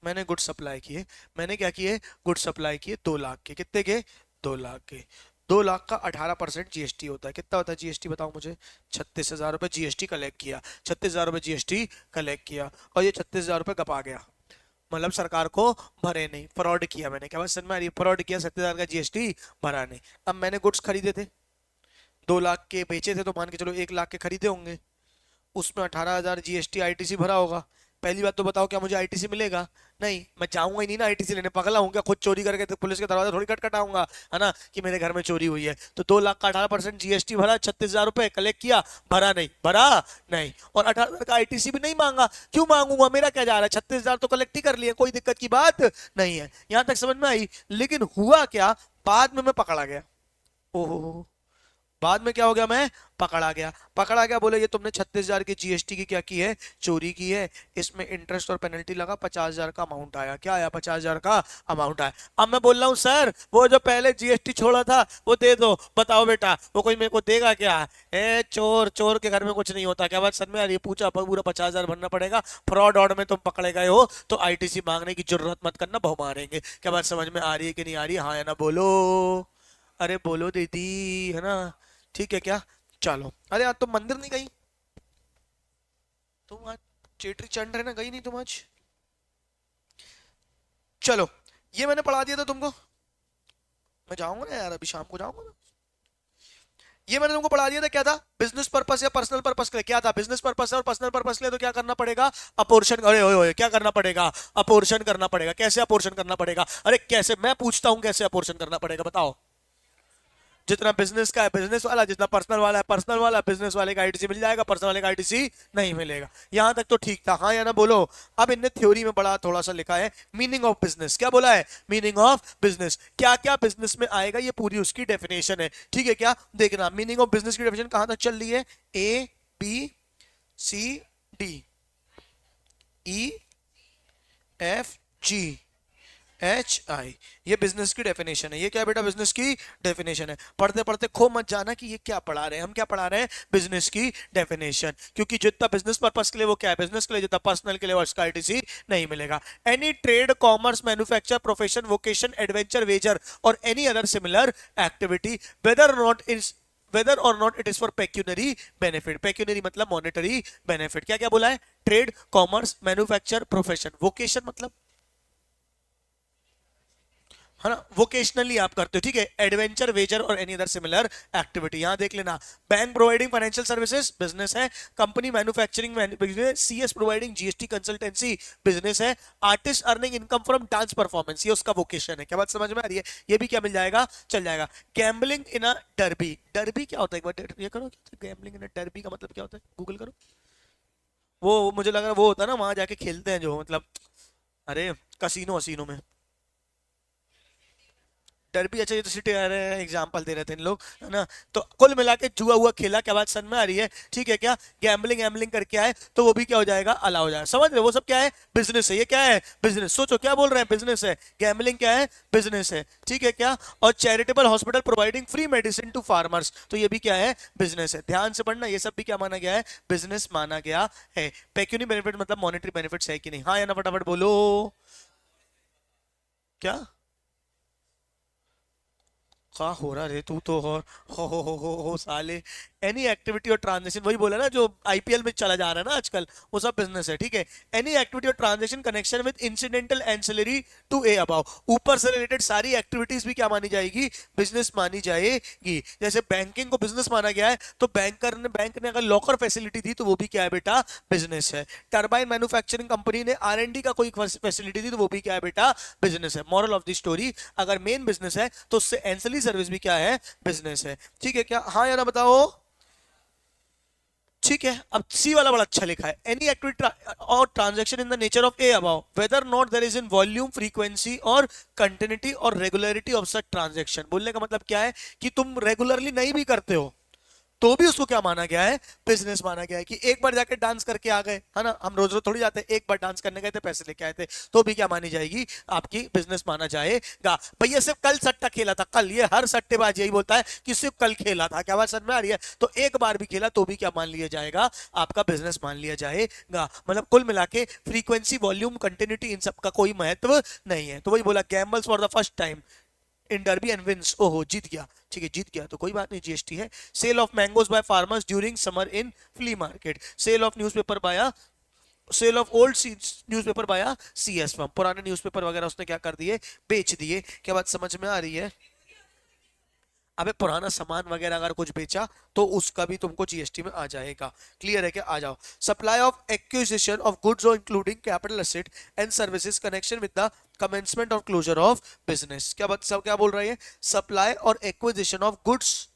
मैंने गुड सप्लाई किए. मैंने क्या किए? गुड सप्लाई किए 2 लाख के. कितने के? 2 लाख के. 2 लाख का 18% जीएसटी होता है. कितना होता है जीएसटी बताओ मुझे? 36,000 रुपए जीएसटी कलेक्ट किया. 36,000 रुपए जीएसटी कलेक्ट किया, और ये 36,000 रुपए गपा गया. मतलब सरकार को भरे नहीं, फ्रॉड किया मैंने. क्या बात समझ में आ रही है? फ्रॉड किया, 37,000 का जीएसटी भरा नहीं. अब मैंने गुड्स खरीदे थे, 2 लाख के बेचे थे, तो मान के चलो 1 लाख के खरीदे होंगे. उसमें 18,000 जीएसटी आईटीसी भरा होगा. पहली बात तो बताओ, क्या मुझे आईटीसी मिलेगा? नहीं. मैं चाहूंगा ही नहीं ना आईटीसी लेने. पगला हूँ क्या? खुद चोरी करके तो पुलिस के दरवाजा थोड़ी खटखटाऊंगा, है ना, कि मेरे घर में चोरी हुई है. तो 2 लाख का 18% जीएसटी भरा, 36,000 रुपए कलेक्ट किया, भरा नहीं. भरा नहीं. और 18,000 का आईटीसी भी नहीं मांगा. क्यों मांगूंगा? मेरा क्या जा रहा है? 36,000 तो कलेक्ट ही कर लिया, कोई दिक्कत की बात नहीं है. यहां तक समझ में आई. लेकिन हुआ क्या, बाद में मैं पकड़ा गया. ओहो, बाद में क्या हो गया, मैं पकड़ा गया। पकड़ा गया, बोले ये तुमने 36,000 की जीएसटी की क्या की है, चोरी की है, इसमें इंटरेस्ट और पेनल्टी लगा, 50,000 का अमाउंट आया। क्या आया, 50,000 का अमाउंट आया। अब मैं बोल रहा हूँ सर वो जो पहले जीएसटी छोड़ा था वो दे दो, बताओ बेटा वो कोई मेरे को देगा क्या? ए चोर, चोर के घर में कुछ नहीं होता। क्या बात सर में यार, ये पूछा पूरा 50,000 भरना पड़ेगा, फ्रॉड ऑड में तुम पकड़े गए हो तो आईटीसी मांगने की जरूरत मत करना, बहु मारेंगे। क्या बात समझ में आ रही है कि नहीं आ रही? हाँ या ना बोलो, अरे बोलो दीदी, है ना? ठीक है क्या? चलो, अरे आज तुम मंदिर नहीं गई? तुम आज चेटरी चंड है ना, गई नहीं तुम आज? चलो, ये मैंने पढ़ा दिया था तुमको। मैं जाऊंगा ना यार, अभी शाम को जाऊंगा ना। ये मैंने तुमको पढ़ा दिया था, क्या था? बिजनेस पर्पस या पर्सनल पर्पस के लिए। क्या था? बिजनेस पर्पस है और पर्सनल पर्पस के लिए तो क्या करना पड़ेगा, अपोर्शन। अरे ओए ओए, क्या करना पड़ेगा, अपोर्शन करना पड़ेगा। कैसे अपोर्शन करना पड़ेगा? अरे कैसे, मैं पूछता हूं कैसे अपोर्शन करना पड़ेगा, बताओ। जितना बिजनेस का है बिजनेस वाला, जितना पर्सनल वाला है पर्सनल वाला। बिजनेस वाले का आईटीसी मिल जाएगा, पर्सनल वाले का आईटीसी नहीं मिलेगा। यहां तक तो ठीक था, हाँ या ना बोलो। अब इनने थ्योरी में बड़ा थोड़ा सा लिखा है, मीनिंग ऑफ बिजनेस। क्या बोला है? Meaning of business. क्या क्या बिजनेस में आएगा, ये पूरी उसकी डेफिनेशन है। ठीक है क्या? देखना, मीनिंग ऑफ बिजनेस की डेफिनेशन कहां तक चल रही है, A B C D E F G H I, ये बिजनेस की डेफिनेशन है। ये क्या बेटा, बिजनेस की डेफिनेशन है। पढ़ते पढ़ते खो मत जाना कि ये क्या पढ़ा रहे हैं। हम क्या पढ़ा रहे हैं, बिजनेस की डेफिनेशन। क्योंकि जितना बिजनेस पर्पस के लिए वो क्या है, बिजनेस के लिए, जितना पर्सनल के लिए उसका आईटीसी नहीं मिलेगा। Any trade, commerce, manufacture, profession, vocation, adventure, wager or any other similar activity, whether or not it is for pecuniary benefit. Pecuniary मतलब मॉनेटरी बेनिफिट। क्या क्या बोला है? Trade, commerce, manufacture, profession. Vocation मतलब, है ना, वोकेशनली आप करते हो। ठीक है, adventure, wager or any other similar activity. यहां देख लेना, bank providing financial services business है, company manufacturing business, CS providing GST consultancy business है, artist earning income from dance performance, ये उसका वोकेशन है। क्या बात समझ में आ रही है? ये भी क्या मिल जाएगा, चल जाएगा। गैम्बलिंग इन अ डर्बी। डर्बी क्या होता है, एक बार ये करो, गैम्बलिंग इन अ डर्बी का मतलब क्या होता है, गूगल करो। वो मुझे लग रहा है वो होता है ना, वहां जाके खेलते हैं जो, मतलब अरे कसीनो वसीनो में। डर भी, अच्छा ये तो सिटी आ रहे हैं, एग्जाम्पल दे रहे थे इन लोग, है ना। तो कुल मिला के जुआ हुआ खेला, क्या बात समझ में आ रही है? ठीक है क्या? गैम्बलिंग गैम्बलिंग करके आए तो वो भी क्या हो जाएगा, अलाउ हो जाएगा। समझ रहे हो? वो सब क्या है, बिजनेस है। ये क्या है, बिजनेस। सोचो क्या बोल रहे हैं, बिजनेस है। गैम्बलिंग क्या है, बिजनेस है। ठीक है क्या? और charitable hospital providing free medicine to farmers, तो ये भी क्या है, बिजनेस है। ध्यान से पढ़ना, ये सब भी क्या माना गया है, बिजनेस माना गया है। पेक्यूनी बेनिफिट मतलब मॉनेटरी बेनिफिट्स है कि नहीं, हाँ या ना, फटाफट बोलो। क्या क्या हो रहा रे, तू तो हो साले। एनी एक्टिविटी और ट्रांजेक्शन, वही बोला ना जो आईपीएल में चला जा रहा है ना आजकल, वो सब बिजनेस है। ठीक है, एनी एक्टिविटी और transaction connection with incidental ancillary to a above, ऊपर से रिलेटेड सारी एक्टिविटीज भी क्या मानी जाएगी, बिजनेस मानी जाएगी। जैसे बैंकिंग को बिजनेस माना गया है, तो बैंक ने अगर लॉकर फैसिलिटी दी तो वो भी क्या है बेटा, बिजनेस है। टरबाइन मैन्युफैक्चरिंग कंपनी ने आर&डी का कोई फैसिलिटी दी तो वो भी क्या है बेटा, बिजनेस है। मॉरल ऑफ द स्टोरी, अगर मेन बिजनेस है तो उससे एंसिलरी सर्विस भी क्या है, बिजनेस है। ठीक है क्या, हाँ या ना बताओ। ठीक है, अब सी वाला बड़ा अच्छा लिखा है, एनी एक्टिविटी और transaction in the nature of a above, whether not there is in volume, frequency और कंटिन्यूटी और रेगुलरिटी ऑफ सच ट्रांजैक्शन। बोलने का मतलब क्या है कि तुम रेगुलरली नहीं भी करते हो तो भी उसको क्या माना गया है, बिजनेस माना गया है। कि एक बार जाके डांस करके आ गए, है ना, हम रोज रोज थोड़ी जाते हैं, एक बार डांस करने गए थे, पैसे लेके आए थे, तो भी क्या मानी जाएगी, आपकी बिजनेस माना जाएगा। भैया सिर्फ कल सट्टा खेला था, कल, ये हर सट्टेबाज यही बोलता है कि सिर्फ कल खेला था। क्या बात समझ में आ रही है? तो एक बार भी खेला तो भी क्या मान लिया जाएगा, आपका बिजनेस मान लिया जाएगा। मतलब कुल मिला के फ्रीक्वेंसी, वॉल्यूम, कंटिन्यूटी, इन सब का कोई महत्व नहीं है। तो वही बोला, gambles for the first time in Derby and wins, ओहो जीत गया। ठीक है, जीत गया तो कोई बात नहीं, जीएसटी है। Sale of mangoes by farmers during summer in flea market, sale of newspaper by, sale of old newspaper by CS firm, पुराने न्यूज़पेपर वगैरह उसने क्या कर दिए, बेच दिए। क्या बात समझ में आ रही है? अबे पुराना सामान वगैरह अगर कुछ बेचा तो उसका भी तुमको जीएसटी में आ जाएगा। क्लियर है क्या? आ जाओ। Supply of acquisition of goods or including capital asset and services connection with the commencement or closure of business. क्या बोल रही है? Supply or acquisition of goods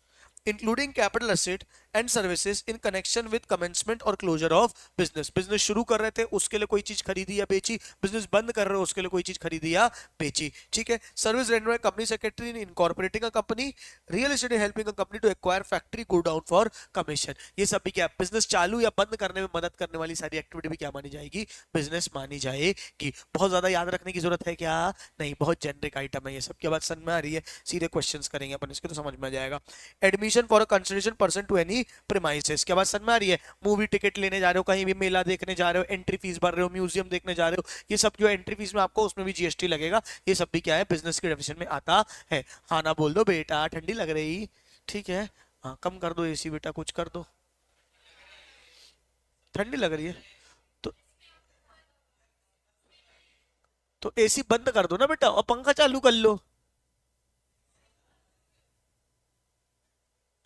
including capital asset and services in connection with commencement or closure of business. Business शुरू कर रहे थे उसके लिए कोई चीज खरीदी या बेची, बिजनेस बंद कर रहे हो उसके लिए कोई चीज खरीदी या बेची, ठीक है। Service render company secretary in incorporating a company, real estate helping a company to acquire factory godown for commission. ये सब भी क्या, बिजनेस चालू या बंद करने में मदद करने वाली सारी एक्टिविटी भी क्या मानी जाएगी, बिजनेस मानी जाएगी। बहुत ज्यादा याद रखने की जरूरत है क्या, नहीं, बहुत जेनरिक आइटम है ये सब। क्या बात समझ में आ रही है, सीधे क्वेश्चंस करेंगे अपन इसके तो समझ में आ जाएगा। Admission for a consideration person to any premises, क्या बात समझ में आ रही है, मूवी टिकट लेने जा रहे हो, कहीं भी मेला देखने जा रहे हो, एंट्री फीस भर रहे हो, म्यूजियम देखने जा रहे हो, ये सब जो एंट्री फीस में आपको उसमें भी जीएसटी लगेगा, ये सब भी क्या है, बिजनेस के डेफिनेशन में आता है। हाँ ना बोल दो बेटा, ठंडी लग रही, ठीक है, हाँ कम कर दो एसी बेटा, कुछ कर दो, ठंडी लग रही है तो एसी बंद कर दो ना बेटा और पंखा चालू कर लो,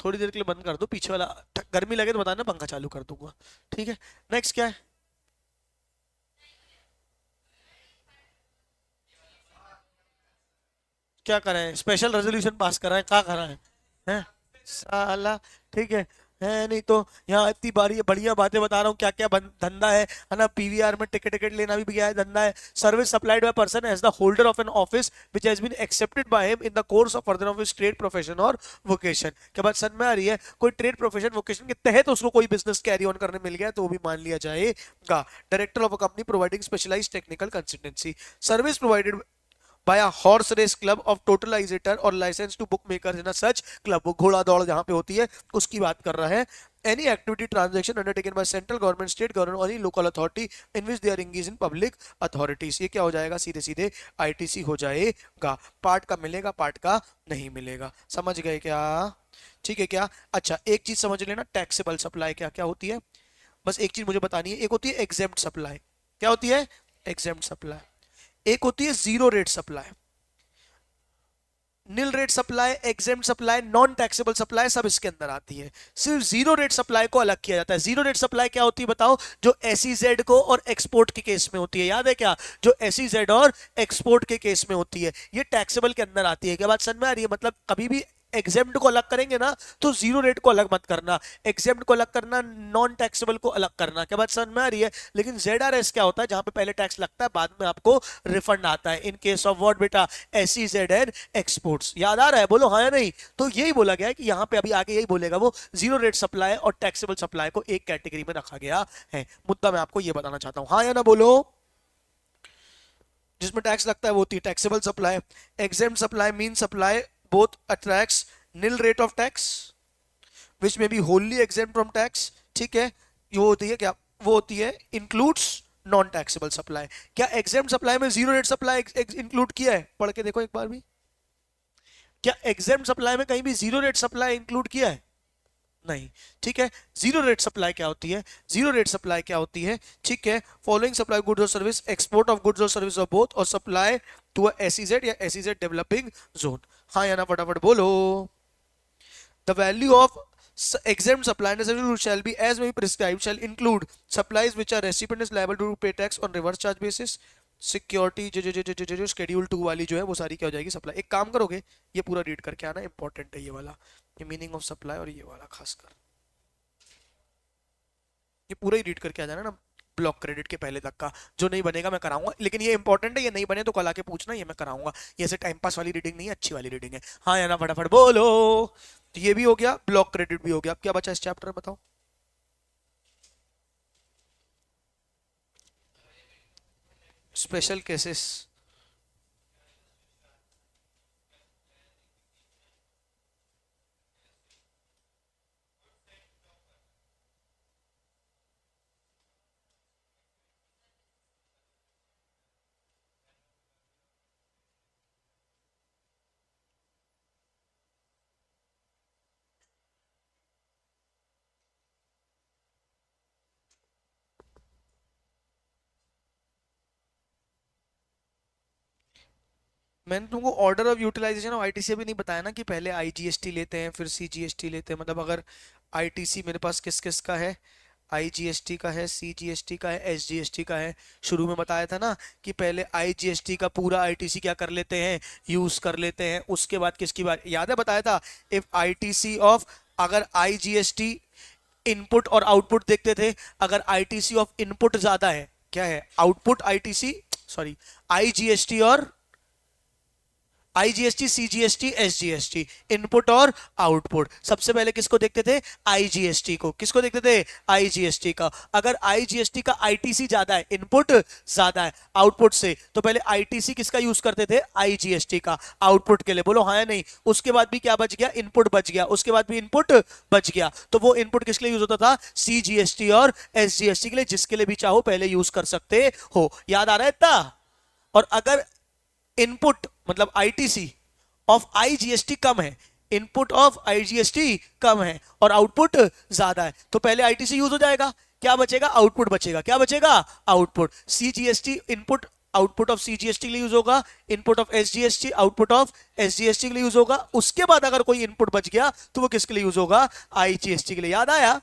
थोड़ी देर के लिए बंद कर दो, पीछे वाला गर्मी लगे तो बताना, पंखा चालू कर दूंगा, ठीक है। नेक्स्ट क्या है, क्या करा है, स्पेशल रेजोल्यूशन पास करा है, क्या करा है साला, ठीक है नहीं तो यहाँ इतनी बारी बढ़िया बातें बता रहा हूँ, क्या क्या धंधा है ना, पीवीआर में टिकट टिकट लेना भी क्या है, धंधा है। Service supplied by person as the holder of an office which has been accepted by him in the course of further of his trade profession और वोकेशन। क्या बात समझ में आ रही है, कोई ट्रेड प्रोफेशन वोकेशन के तहत उसको कोई बिजनेस कैरी ऑन करने मिल गया तो वो भी मान लिया जाएगा। Director of a company providing specialised technical consultancy, service provided by a horse race club of totalizer or license to bookmakers in a such club, वो घोड़ा दौड़ जहां पे होती है उसकी बात कर रहा है। any activity transaction undertaken by central government, state government or any local authority in which they are engaged in public authorities, ये क्या हो जाएगा, सीधे सीधे आईटीसी हो जाएगा। पार्ट का मिलेगा, पार्ट का नहीं मिलेगा, समझ गए क्या, ठीक है क्या। अच्छा एक चीज समझ लेना, टैक्सेबल सप्लाई क्या क्या होती है, बस एक चीज मुझे बतानी है, एक होती है एग्जेम्प्ट सप्लाई, क्या होती है एग्जेम्प्ट सप्लाई, एक होती है zero rate supply, nil rate supply, exempt supply, non taxable supply सब इसके अंदर आती है। सिर्फ जीरो रेट सप्लाई को अलग किया जाता है। जीरो रेट सप्लाई क्या होती है बताओ, जो एसईजेड को और एक्सपोर्ट के केस में होती है, याद है क्या, जो एसईजेड और एक्सपोर्ट के केस में होती है, ये टैक्सेबल के अंदर आती है। क्या बात समझ में आ रही है, मतलब कभी भी एग्जेम्प्ट को अलग करेंगे ना तो जीरो रेट को अलग मत करना, एग्जेम्प्ट को अलग करना, नॉन टैक्सेबल को अलग करना। क्या बात समझ में आ रही है। लेकिन ZRS क्या होता है, जहां पे पहले टैक्स लगता है बाद में आपको रिफंड आता है, इन केस ऑफ व्हाट बेटा, SEZ एंड एक्सपोर्ट्स। याद आ रहा है, बोलो हाँ या नहीं। तो यही बोला गया है कि यहाँ पे अभी आगे यही बोलेगा वो, जीरो रेट सप्लाई और टैक्सेबल सप्लाई को एक कैटेगरी में रखा गया है। मुद्दा मैं आपको ये बताना चाहता हूँ, हाँ या ना बोलो। जिसमें टैक्स लगता है वो होती है taxable supply. Exempt supply mean supply both attracts nil rate of tax which may be wholly exempt from tax, ठीक है। ये होती है क्या, वो होती है includes नॉन टैक्सेबल सप्लाई। क्या एग्जेम्प्ट सप्लाई में जीरो रेट सप्लाई इंक्लूड किया है, पढ़ के देखो एक बार भी, क्या एग्जेम्प्ट सप्लाई में कहीं भी जीरो रेट सप्लाई इंक्लूड किया है, नहीं, ठीक है। जीरो रेट सप्लाई क्या होती है, जीरो रेट सप्लाई क्या होती है, ठीक है, फॉलोइंग सप्लाई गुड्स और सर्विस, एक्सपोर्ट ऑफ गुड्स और सर्विस ऑफ बोथ, और सप्लाई टू SEZ या SEZ डेवलपिंग जोन। हाँ या ना फटाफट बोलो। The value of exempt supply and necessary shall be as may be prescribed shall include supplies which are recipient is liable to pay tax on reverse charge basis, security जो schedule 2 वाली जो है वो सारी क्या हो जाएगी सप्लाई। एक काम करोगे, ये पूरा रीड करके आना, इंपॉर्टेंट है ये वाला, ये मीनिंग ऑफ सप्लाई और ये वाला खासकर, ये पूरा ही रीड करके आ जाना ना, ब्लॉक क्रेडिट के पहले तक का। जो नहीं बनेगा मैं कराऊंगा, लेकिन ये इंपॉर्टेंट है, ये नहीं बने तो कल आके पूछना, ये मैं कराऊंगा। ये ऐसे टाइम पास वाली रीडिंग नहीं है, अच्छी वाली रीडिंग है। हाँ या ना फटाफट बोलो। तो ये भी हो गया, ब्लॉक क्रेडिट भी हो गया। अब क्या बचा इस चैप्टर में बताओ, स्पेशल केसेस। मैंने तुमको order of utilisation of ITC भी नहीं बताया ना, कि पहले आईजीएसटी लेते हैं फिर सीजीएसटी लेते हैं। मतलब अगर आईटीसी मेरे पास किस किस का है, आईजीएसटी का है, सीजीएसटी का है, एसजीएसटी का है। शुरू में बताया था ना कि पहले आईजीएसटी का पूरा आईटीसी क्या कर लेते हैं, यूज कर लेते हैं। उसके बाद किसकी बात याद है, बताया था, इफ आईटीसी ऑफ, अगर आईजीएसटी इनपुट और आउटपुट देखते थे। अगर आईटीसी ऑफ इनपुट ज्यादा है, क्या है आउटपुट आईटीसी, सॉरी आईजीएसटी और आईजीएसटी, सीजीएसटी, एसजीएसटी, इनपुट और आउटपुट। सबसे पहले किसको देखते थे? आईजीएसटी को। किसको देखते थे? आईजीएसटी का। अगर आईजीएसटी का आईटीसी ज्यादा है, इनपुट ज्यादा है आउटपुट से, तो पहले आईटीसी किसका यूज करते थे? आईजीएसटी का आउटपुट के लिए। बोलो हाँ या नहीं? उसके बाद भी क्या बच गया? इनपुट बच गया। उसके बाद भी इनपुट बच गया, तो वो इनपुट किसके लिए यूज होता था? सीजीएसटी और एसजीएसटी के लिए। जिसके लिए भी चाहो पहले यूज कर सकते हो। याद आ रहा है इतना? और अगर इनपुट मतलब आईटीसी ऑफ आईजीएसटी कम है, इनपुट ऑफ आईजीएसटी कम है और आउटपुट ज्यादा है, तो पहले आईटीसी यूज हो जाएगा। क्या बचेगा? आउटपुट बचेगा। क्या बचेगा? Output. CGST input output of CGST के लिए यूज होगा, input of SGST output of SGST के लिए यूज होगा। उसके बाद अगर कोई इनपुट बच गया तो वो किसके लिए यूज होगा? आईजीएसटी के लिए। याद आया?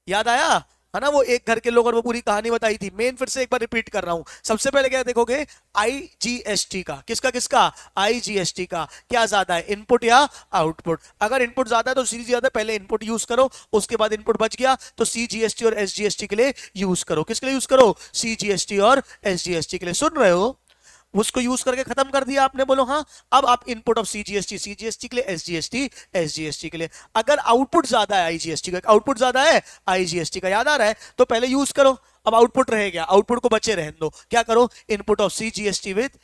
याद आया है ना? वो एक घर के लोग और वो पूरी कहानी बताई थी। मेन फिर से एक बार रिपीट कर रहा हूं। सबसे पहले क्या देखोगे? आईजीएसटी का। किसका किसका? आईजीएसटी का। क्या ज्यादा है, इनपुट या आउटपुट? अगर इनपुट ज्यादा है तो सीजी ज्यादा है, पहले इनपुट यूज करो। उसके बाद इनपुट बच गया तो सीजीएसटी और एसजीएसटी के लिए यूज करो। किसके लिए यूज करो? सीजीएसटी और एसजीएसटी के लिए। सुन रहे हो? उसको यूज करके खत्म कर दिया आपने। बोलो हाँ। अब आप इनपुट ऑफ सीजीएसटी सीजीएसटी के लिए, एसजीएसटी एसजीएसटी के लिए। अगर आउटपुट ज्यादा है आईजीएसटी का, आउटपुट ज्यादा है आईजीएसटी का, याद आ रहा है, तो पहले यूज करो। अब आउटपुट रह गया, आउटपुट को बचे रहने दो। क्या करो? Input of CGST with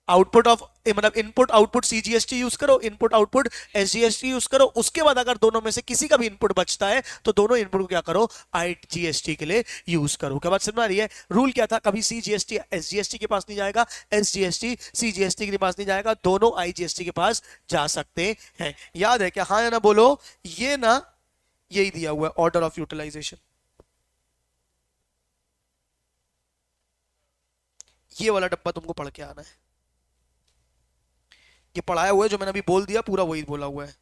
output of मतलब इनपुट आउटपुट सीजीएसटी यूज करो, इनपुट आउटपुट एसजीएसटी यूज करो। उसके बाद अगर दोनों में से किसी का भी इनपुट बचता है तो दोनों इनपुट को क्या करो? आईजीएसटी के लिए यूज करो। क्या बात समझ आ रही है? रूल क्या था? कभी सीजीएसटी एसजीएसटी के पास नहीं जाएगा, एसजीएसटी सीजीएसटी के पास नहीं जाएगा, दोनों आईजीएसटी के पास जा सकते हैं। याद है क्या? हाँ या ना बोलो? ये ना यही दिया हुआ है ऑर्डर ऑफ यूटिलाइजेशन। ये वाला डब्बा तुमको पढ़ के आना है। ये पढ़ाया हुआ है, जो मैंने अभी बोल दिया पूरा वही बोला हुआ है।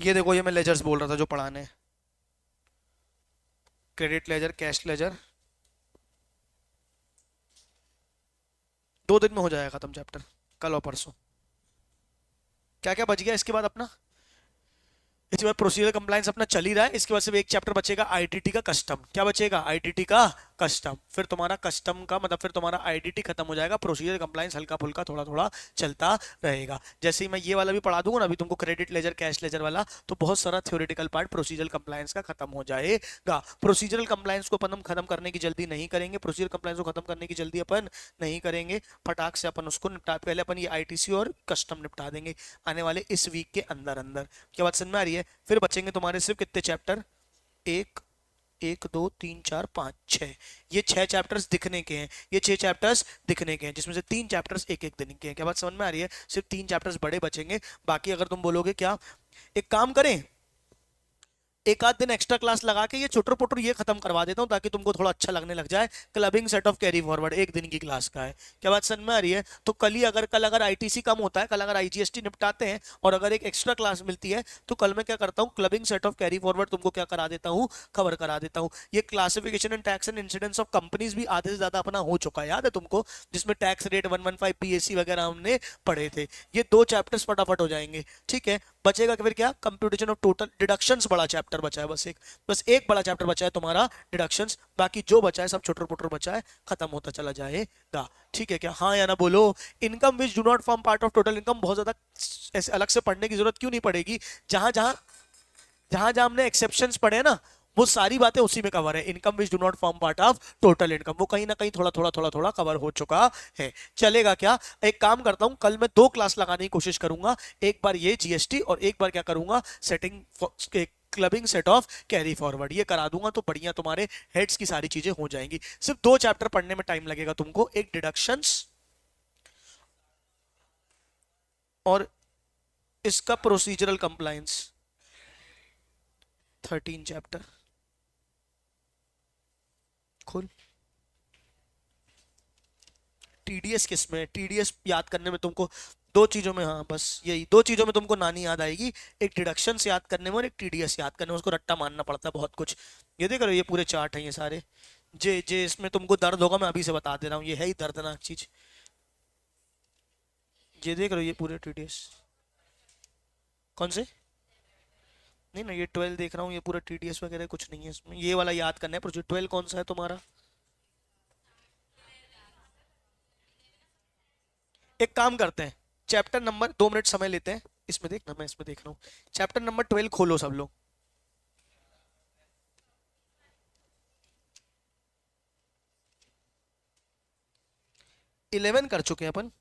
ये देखो, ये मैं लेजर्स बोल रहा था जो पढ़ाने हैं। Credit ledger, cash ledger. 2 दिन में हो जाएगा खत्म चैप्टर, कल और परसों। क्या क्या बच गया इसके बाद अपना? इसके बाद प्रोसीजर कंप्लायंस अपना चल ही रहा है। इसके बाद सिर्फ एक चैप्टर बचेगा, आईटीटी का कस्टम। क्या बचेगा? आईटीटी का कस्टम। फिर तुम्हारा कस्टम का मतलब फिर तुम्हारा आईटीटी खत्म हो जाएगा। प्रोसीजर कंप्लायंस हल्का फुल्का थोड़ा थोड़ा चलता रहेगा। जैसे ही मैं ये वाला भी पढ़ा दूंगा ना अभी तुमको, क्रेडिट लेजर कैश लेजर वाला, तो बहुत सारा थ्योरेटिकल पार्ट प्रोसीजर कंप्लायंस का खत्म हो जाएगा। प्रोसीजरल कंप्लायंस को अपन हम खत्म करने की जल्दी नहीं करेंगे, प्रोसीजर कंप्लायंस को खत्म करने की जल्दी अपन नहीं करेंगे। फटाक से अपन उसको निपटा, पहले अपन ये आईटीसी और कस्टम निपटा देंगे आने वाले इस वीक के अंदर अंदर। क्या बात समझ में आ रही है? फिर बचेंगे तुम्हारे सिर्फ कितने चैप्टर? एक, एक दो तीन चार पाँच छः। ये 6 चैप्टर्स दिखने के हैं, ये 6 चैप्टर्स दिखने के हैं, जिसमें से 3 चैप्टर्स एक एक दिन के हैं। क्या बात समझ में आ रही है? सिर्फ 3 चैप्टर्स बड़े बचेंगे। बाकी अगर तुम बोलोगे क्या एक काम करें, एक आध दिन एक्स्ट्रा क्लास लगा के ये चुटर पुटर ये खत्म करवा देता हूँ ताकि तुमको थोड़ा अच्छा लगने लग जाए। Clubbing set of carry forward 1 दिन की क्लास का है। क्या बात समझ में आ रही है? तो कल अगर आईटीसी कम होता है, कल अगर आईजीएसटी निपटाते हैं और अगर एक एक्स्ट्रा क्लास मिलती है, तो कल मैं क्या करता हूँ, clubbing set of carry forward तुमको क्या करा देता हूँ, कवर करा देता हूँ। ये classification and tax and incidence of companies भी आधे से ज्यादा अपना हो चुका है, याद है तुमको? जिसमें टैक्स रेट 115 बीएससी वगैरह हमने पढ़े थे। ये 2 चैप्टर्स फटाफट हो जाएंगे। ठीक है, बचेगा फिर क्या? कंप्यूटेशन ऑफ टोटल डिडक्शंस बड़ा चैप्टर बचा है, बस एक बड़ा चैप्टर बचा है तुम्हारा डिडक्शंस। बाकी जो बचा है सब छोटर पोटर बचा है, खत्म होता चला जाएगा। ठीक है क्या? हाँ या ना बोलो? Income which do not form part of total income बहुत ज्यादा ऐसे अलग से पढ़ने की जरूरत क्यों नहीं पड़ेगी। जहां जहां जहां जहां हमने एक्सेप्शंस पढ़े ना, वो सारी बातें उसी में कवर है। Income which do not form part of total income, वो कहीं ना कहीं थोड़ा कवर हो चुका है। चलेगा क्या? एक काम करता हूं, कल मैं 2 क्लास लगाने की कोशिश करूंगा। एक बार ये जीएसटी और एक बार क्या करूंगा, setting clubbing set of carry forward, ये करा दूंगा तो बढ़िया तुम्हारे हेड्स की सारी चीजें हो जाएंगी। सिर्फ 2 चैप्टर पढ़ने में टाइम लगेगा तुमको, एक डिडक्शंस और इसका प्रोसीजरल कंप्लायंस। 13 चैप्टर खोल। टीडीएस किस में? टीडीएस याद करने में तुमको 2 चीजों में, हाँ बस यही 2 चीजों में तुमको नानी याद आएगी। एक डिडक्शन से याद करने में और एक टीडीएस याद करने में। उसको रट्टा मानना पड़ता है बहुत कुछ। ये देख रहे हो, ये पूरे चार्ट हैं ये सारे। जे जे इसमें तुमको दर्द होगा, मैं अभी से बता दे रहा हूँ, ये है ही दर्दनाक चीज। ये देख रहे हो, ये पूरे टीडीएस कौन से? नहीं ना, ये 12 देख रहा हूँ, ये पूरा टीडीएस वगैरह कुछ नहीं है इसमें, ये वाला याद करना है। प्रोजेक्ट 12 कौन सा है तुम्हारा? एक काम करते हैं, चैप्टर नंबर, 2 मिनट समय लेते हैं इसमें, देखना मैं इसमें देख रहा हूँ। चैप्टर नंबर 12 खोलो सब लोग। 11 कर चुके हैं अपन।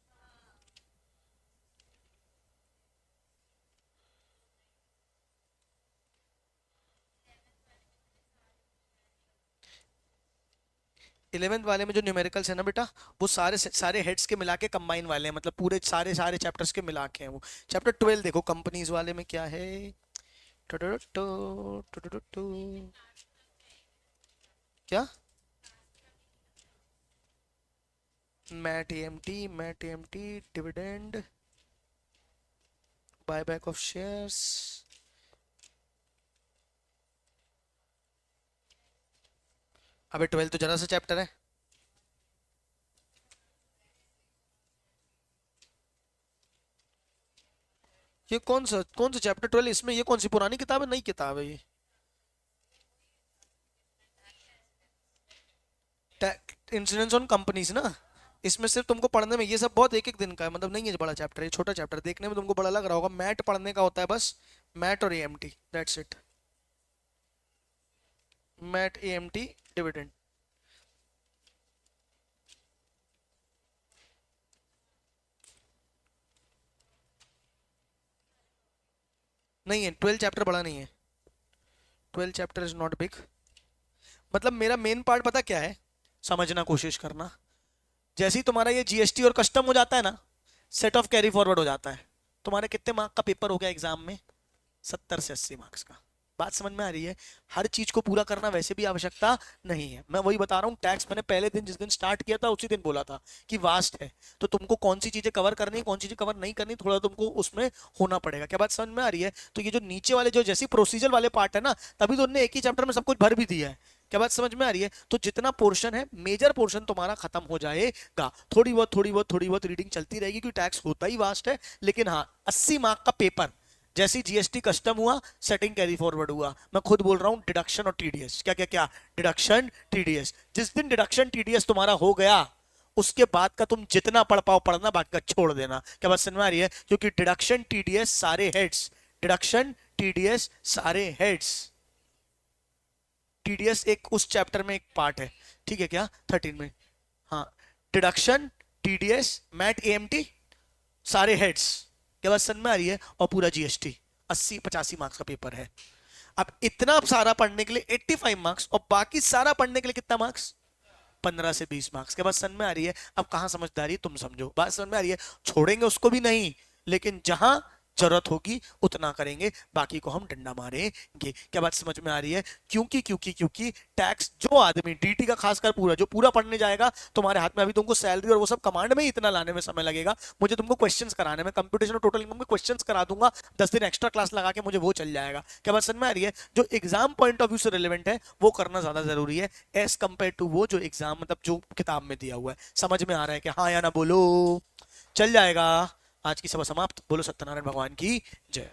इलेवेंथ वाले में जो न्यूमेरिकल्स है ना बेटा, वो सारे सारे हेड्स के मिला के कंबाइन वाले हैं, मतलब पूरे सारे सारे चैप्टर्स के मिला के हैं वो। चैप्टर 12 देखो, कंपनीज वाले में क्या है। टुडुडुटु, टुडुडुटु। क्या? MAT AMT dividend, buyback of shares. अबे 12 तो जरा सा चैप्टर है। ये कौन सा चैप्टर 12 इसमें? ये कौन सी पुरानी किताब है, नई किताब है ये? इंश्योरेंस ऑन कंपनीज ना। इसमें सिर्फ तुमको पढ़ने में ये सब बहुत एक एक दिन का है, मतलब नहीं है बड़ा चैप्टर, ये छोटा चैप्टर, देखने में तुमको बड़ा लग रहा होगा। मैट पढ़ने का होता है बस, मैट और AMT, that's it. MAT AMT dividend. नहीं है, 12 चैप्टर बड़ा नहीं है, 12 चैप्टर इज नॉट बिग। मतलब मेरा मेन पार्ट पता क्या है, समझना कोशिश करना। जैसे ही तुम्हारा ये जीएसटी और कस्टम हो जाता है ना, सेट ऑफ कैरी फॉरवर्ड हो जाता है। तुम्हारे कितने मार्क का पेपर हो गया एग्जाम में? 70 से 80 मार्क्स का। बात समझ में आ रही है? हर चीज को पूरा करना वैसे भी आवश्यकता नहीं है। मैं वही बता रहा हूँ, टैक्स मैंने पहले दिन जिस दिन स्टार्ट किया था उसी दिन बोला था कि वास्ट है, तो तुमको कौन सी चीजें कवर करनी, कौन सी चीजें कवर नहीं करनी, थोड़ा तुमको उसमें होना पड़ेगा। क्या बात समझ में आ रही है? तो ये जो नीचे वाले जो जैसी प्रोसीजर वाले पार्ट है ना, तभी तो उन्होंने एक ही चैप्टर में सब कुछ भर भी दिया है। क्या बात समझ में आ रही है? तो जितना पोर्शन है, मेजर पोर्शन तुम्हारा खत्म हो जाएगा। थोड़ी बहुत रीडिंग चलती रहेगी, क्योंकि टैक्स होता ही वास्ट है। लेकिन हाँ, 80 मार्क का पेपर, जैसे जीएसटी कस्टम हुआ, सेटिंग कैरी फॉरवर्ड हुआ, मैं खुद बोल रहा हूं डिडक्शन और टीडीएस, क्या क्या क्या, डिडक्शन टीडीएस। जिस दिन डिडक्शन टीडीएस तुम्हारा हो गया, उसके बाद का तुम जितना पढ़ पाओ पढ़ना, बाकी का छोड़ देना। क्या बात समझ में आ रही है? क्योंकि डिडक्शन टीडीएस सारे हेड्स, डिडक्शन टीडीएस सारे हेड्स। टीडीएस एक उस चैप्टर में एक पार्ट है, ठीक है क्या, 13 में। हाँ, डिडक्शन, टीडीएस, मैट एएमटी सारे हेड्स। क्या बात समझ में आ रही है? और पूरा जीएसटी 80-85 मार्क्स का पेपर है। अब इतना सारा पढ़ने के लिए 85 मार्क्स, और बाकी सारा पढ़ने के लिए कितना मार्क्स? 15 से 20 मार्क्स। क्या बात समझ में आ रही है? अब कहां समझदारी, तुम समझो, बात समझ में आ रही है? छोड़ेंगे उसको भी नहीं, लेकिन जहां जरूरत होगी उतना करेंगे, बाकी को हम डंडा मारेंगे। क्या बात समझ में आ रही है? क्योंकि टैक्स जो आदमी डीटी का खासकर पूरा जो पूरा पढ़ने जाएगा, तुम्हारे हाथ में अभी तुमको सैलरी और वो सब कमांड में ही इतना लाने में समय लगेगा। मुझे तुमको क्वेश्चंस कराने में, कंप्यूटेशन और टोटल इनकम के क्वेश्चंस करा दूंगा, 10 दिन एक्स्ट्रा क्लास लगा के मुझे वो चल जाएगा। क्या बात समझ में आ रही है? जो एग्जाम पॉइंट ऑफ व्यू से रिलेवेंट है वो करना ज्यादा जरूरी है, एज कंपेयर टू वो जो एग्जाम मतलब जो किताब में दिया हुआ है। समझ में आ रहा है कि हाँ या ना बोलो? चल जाएगा। आज की सभा समाप्त। बोलो सत्यनारायण भगवान की जय।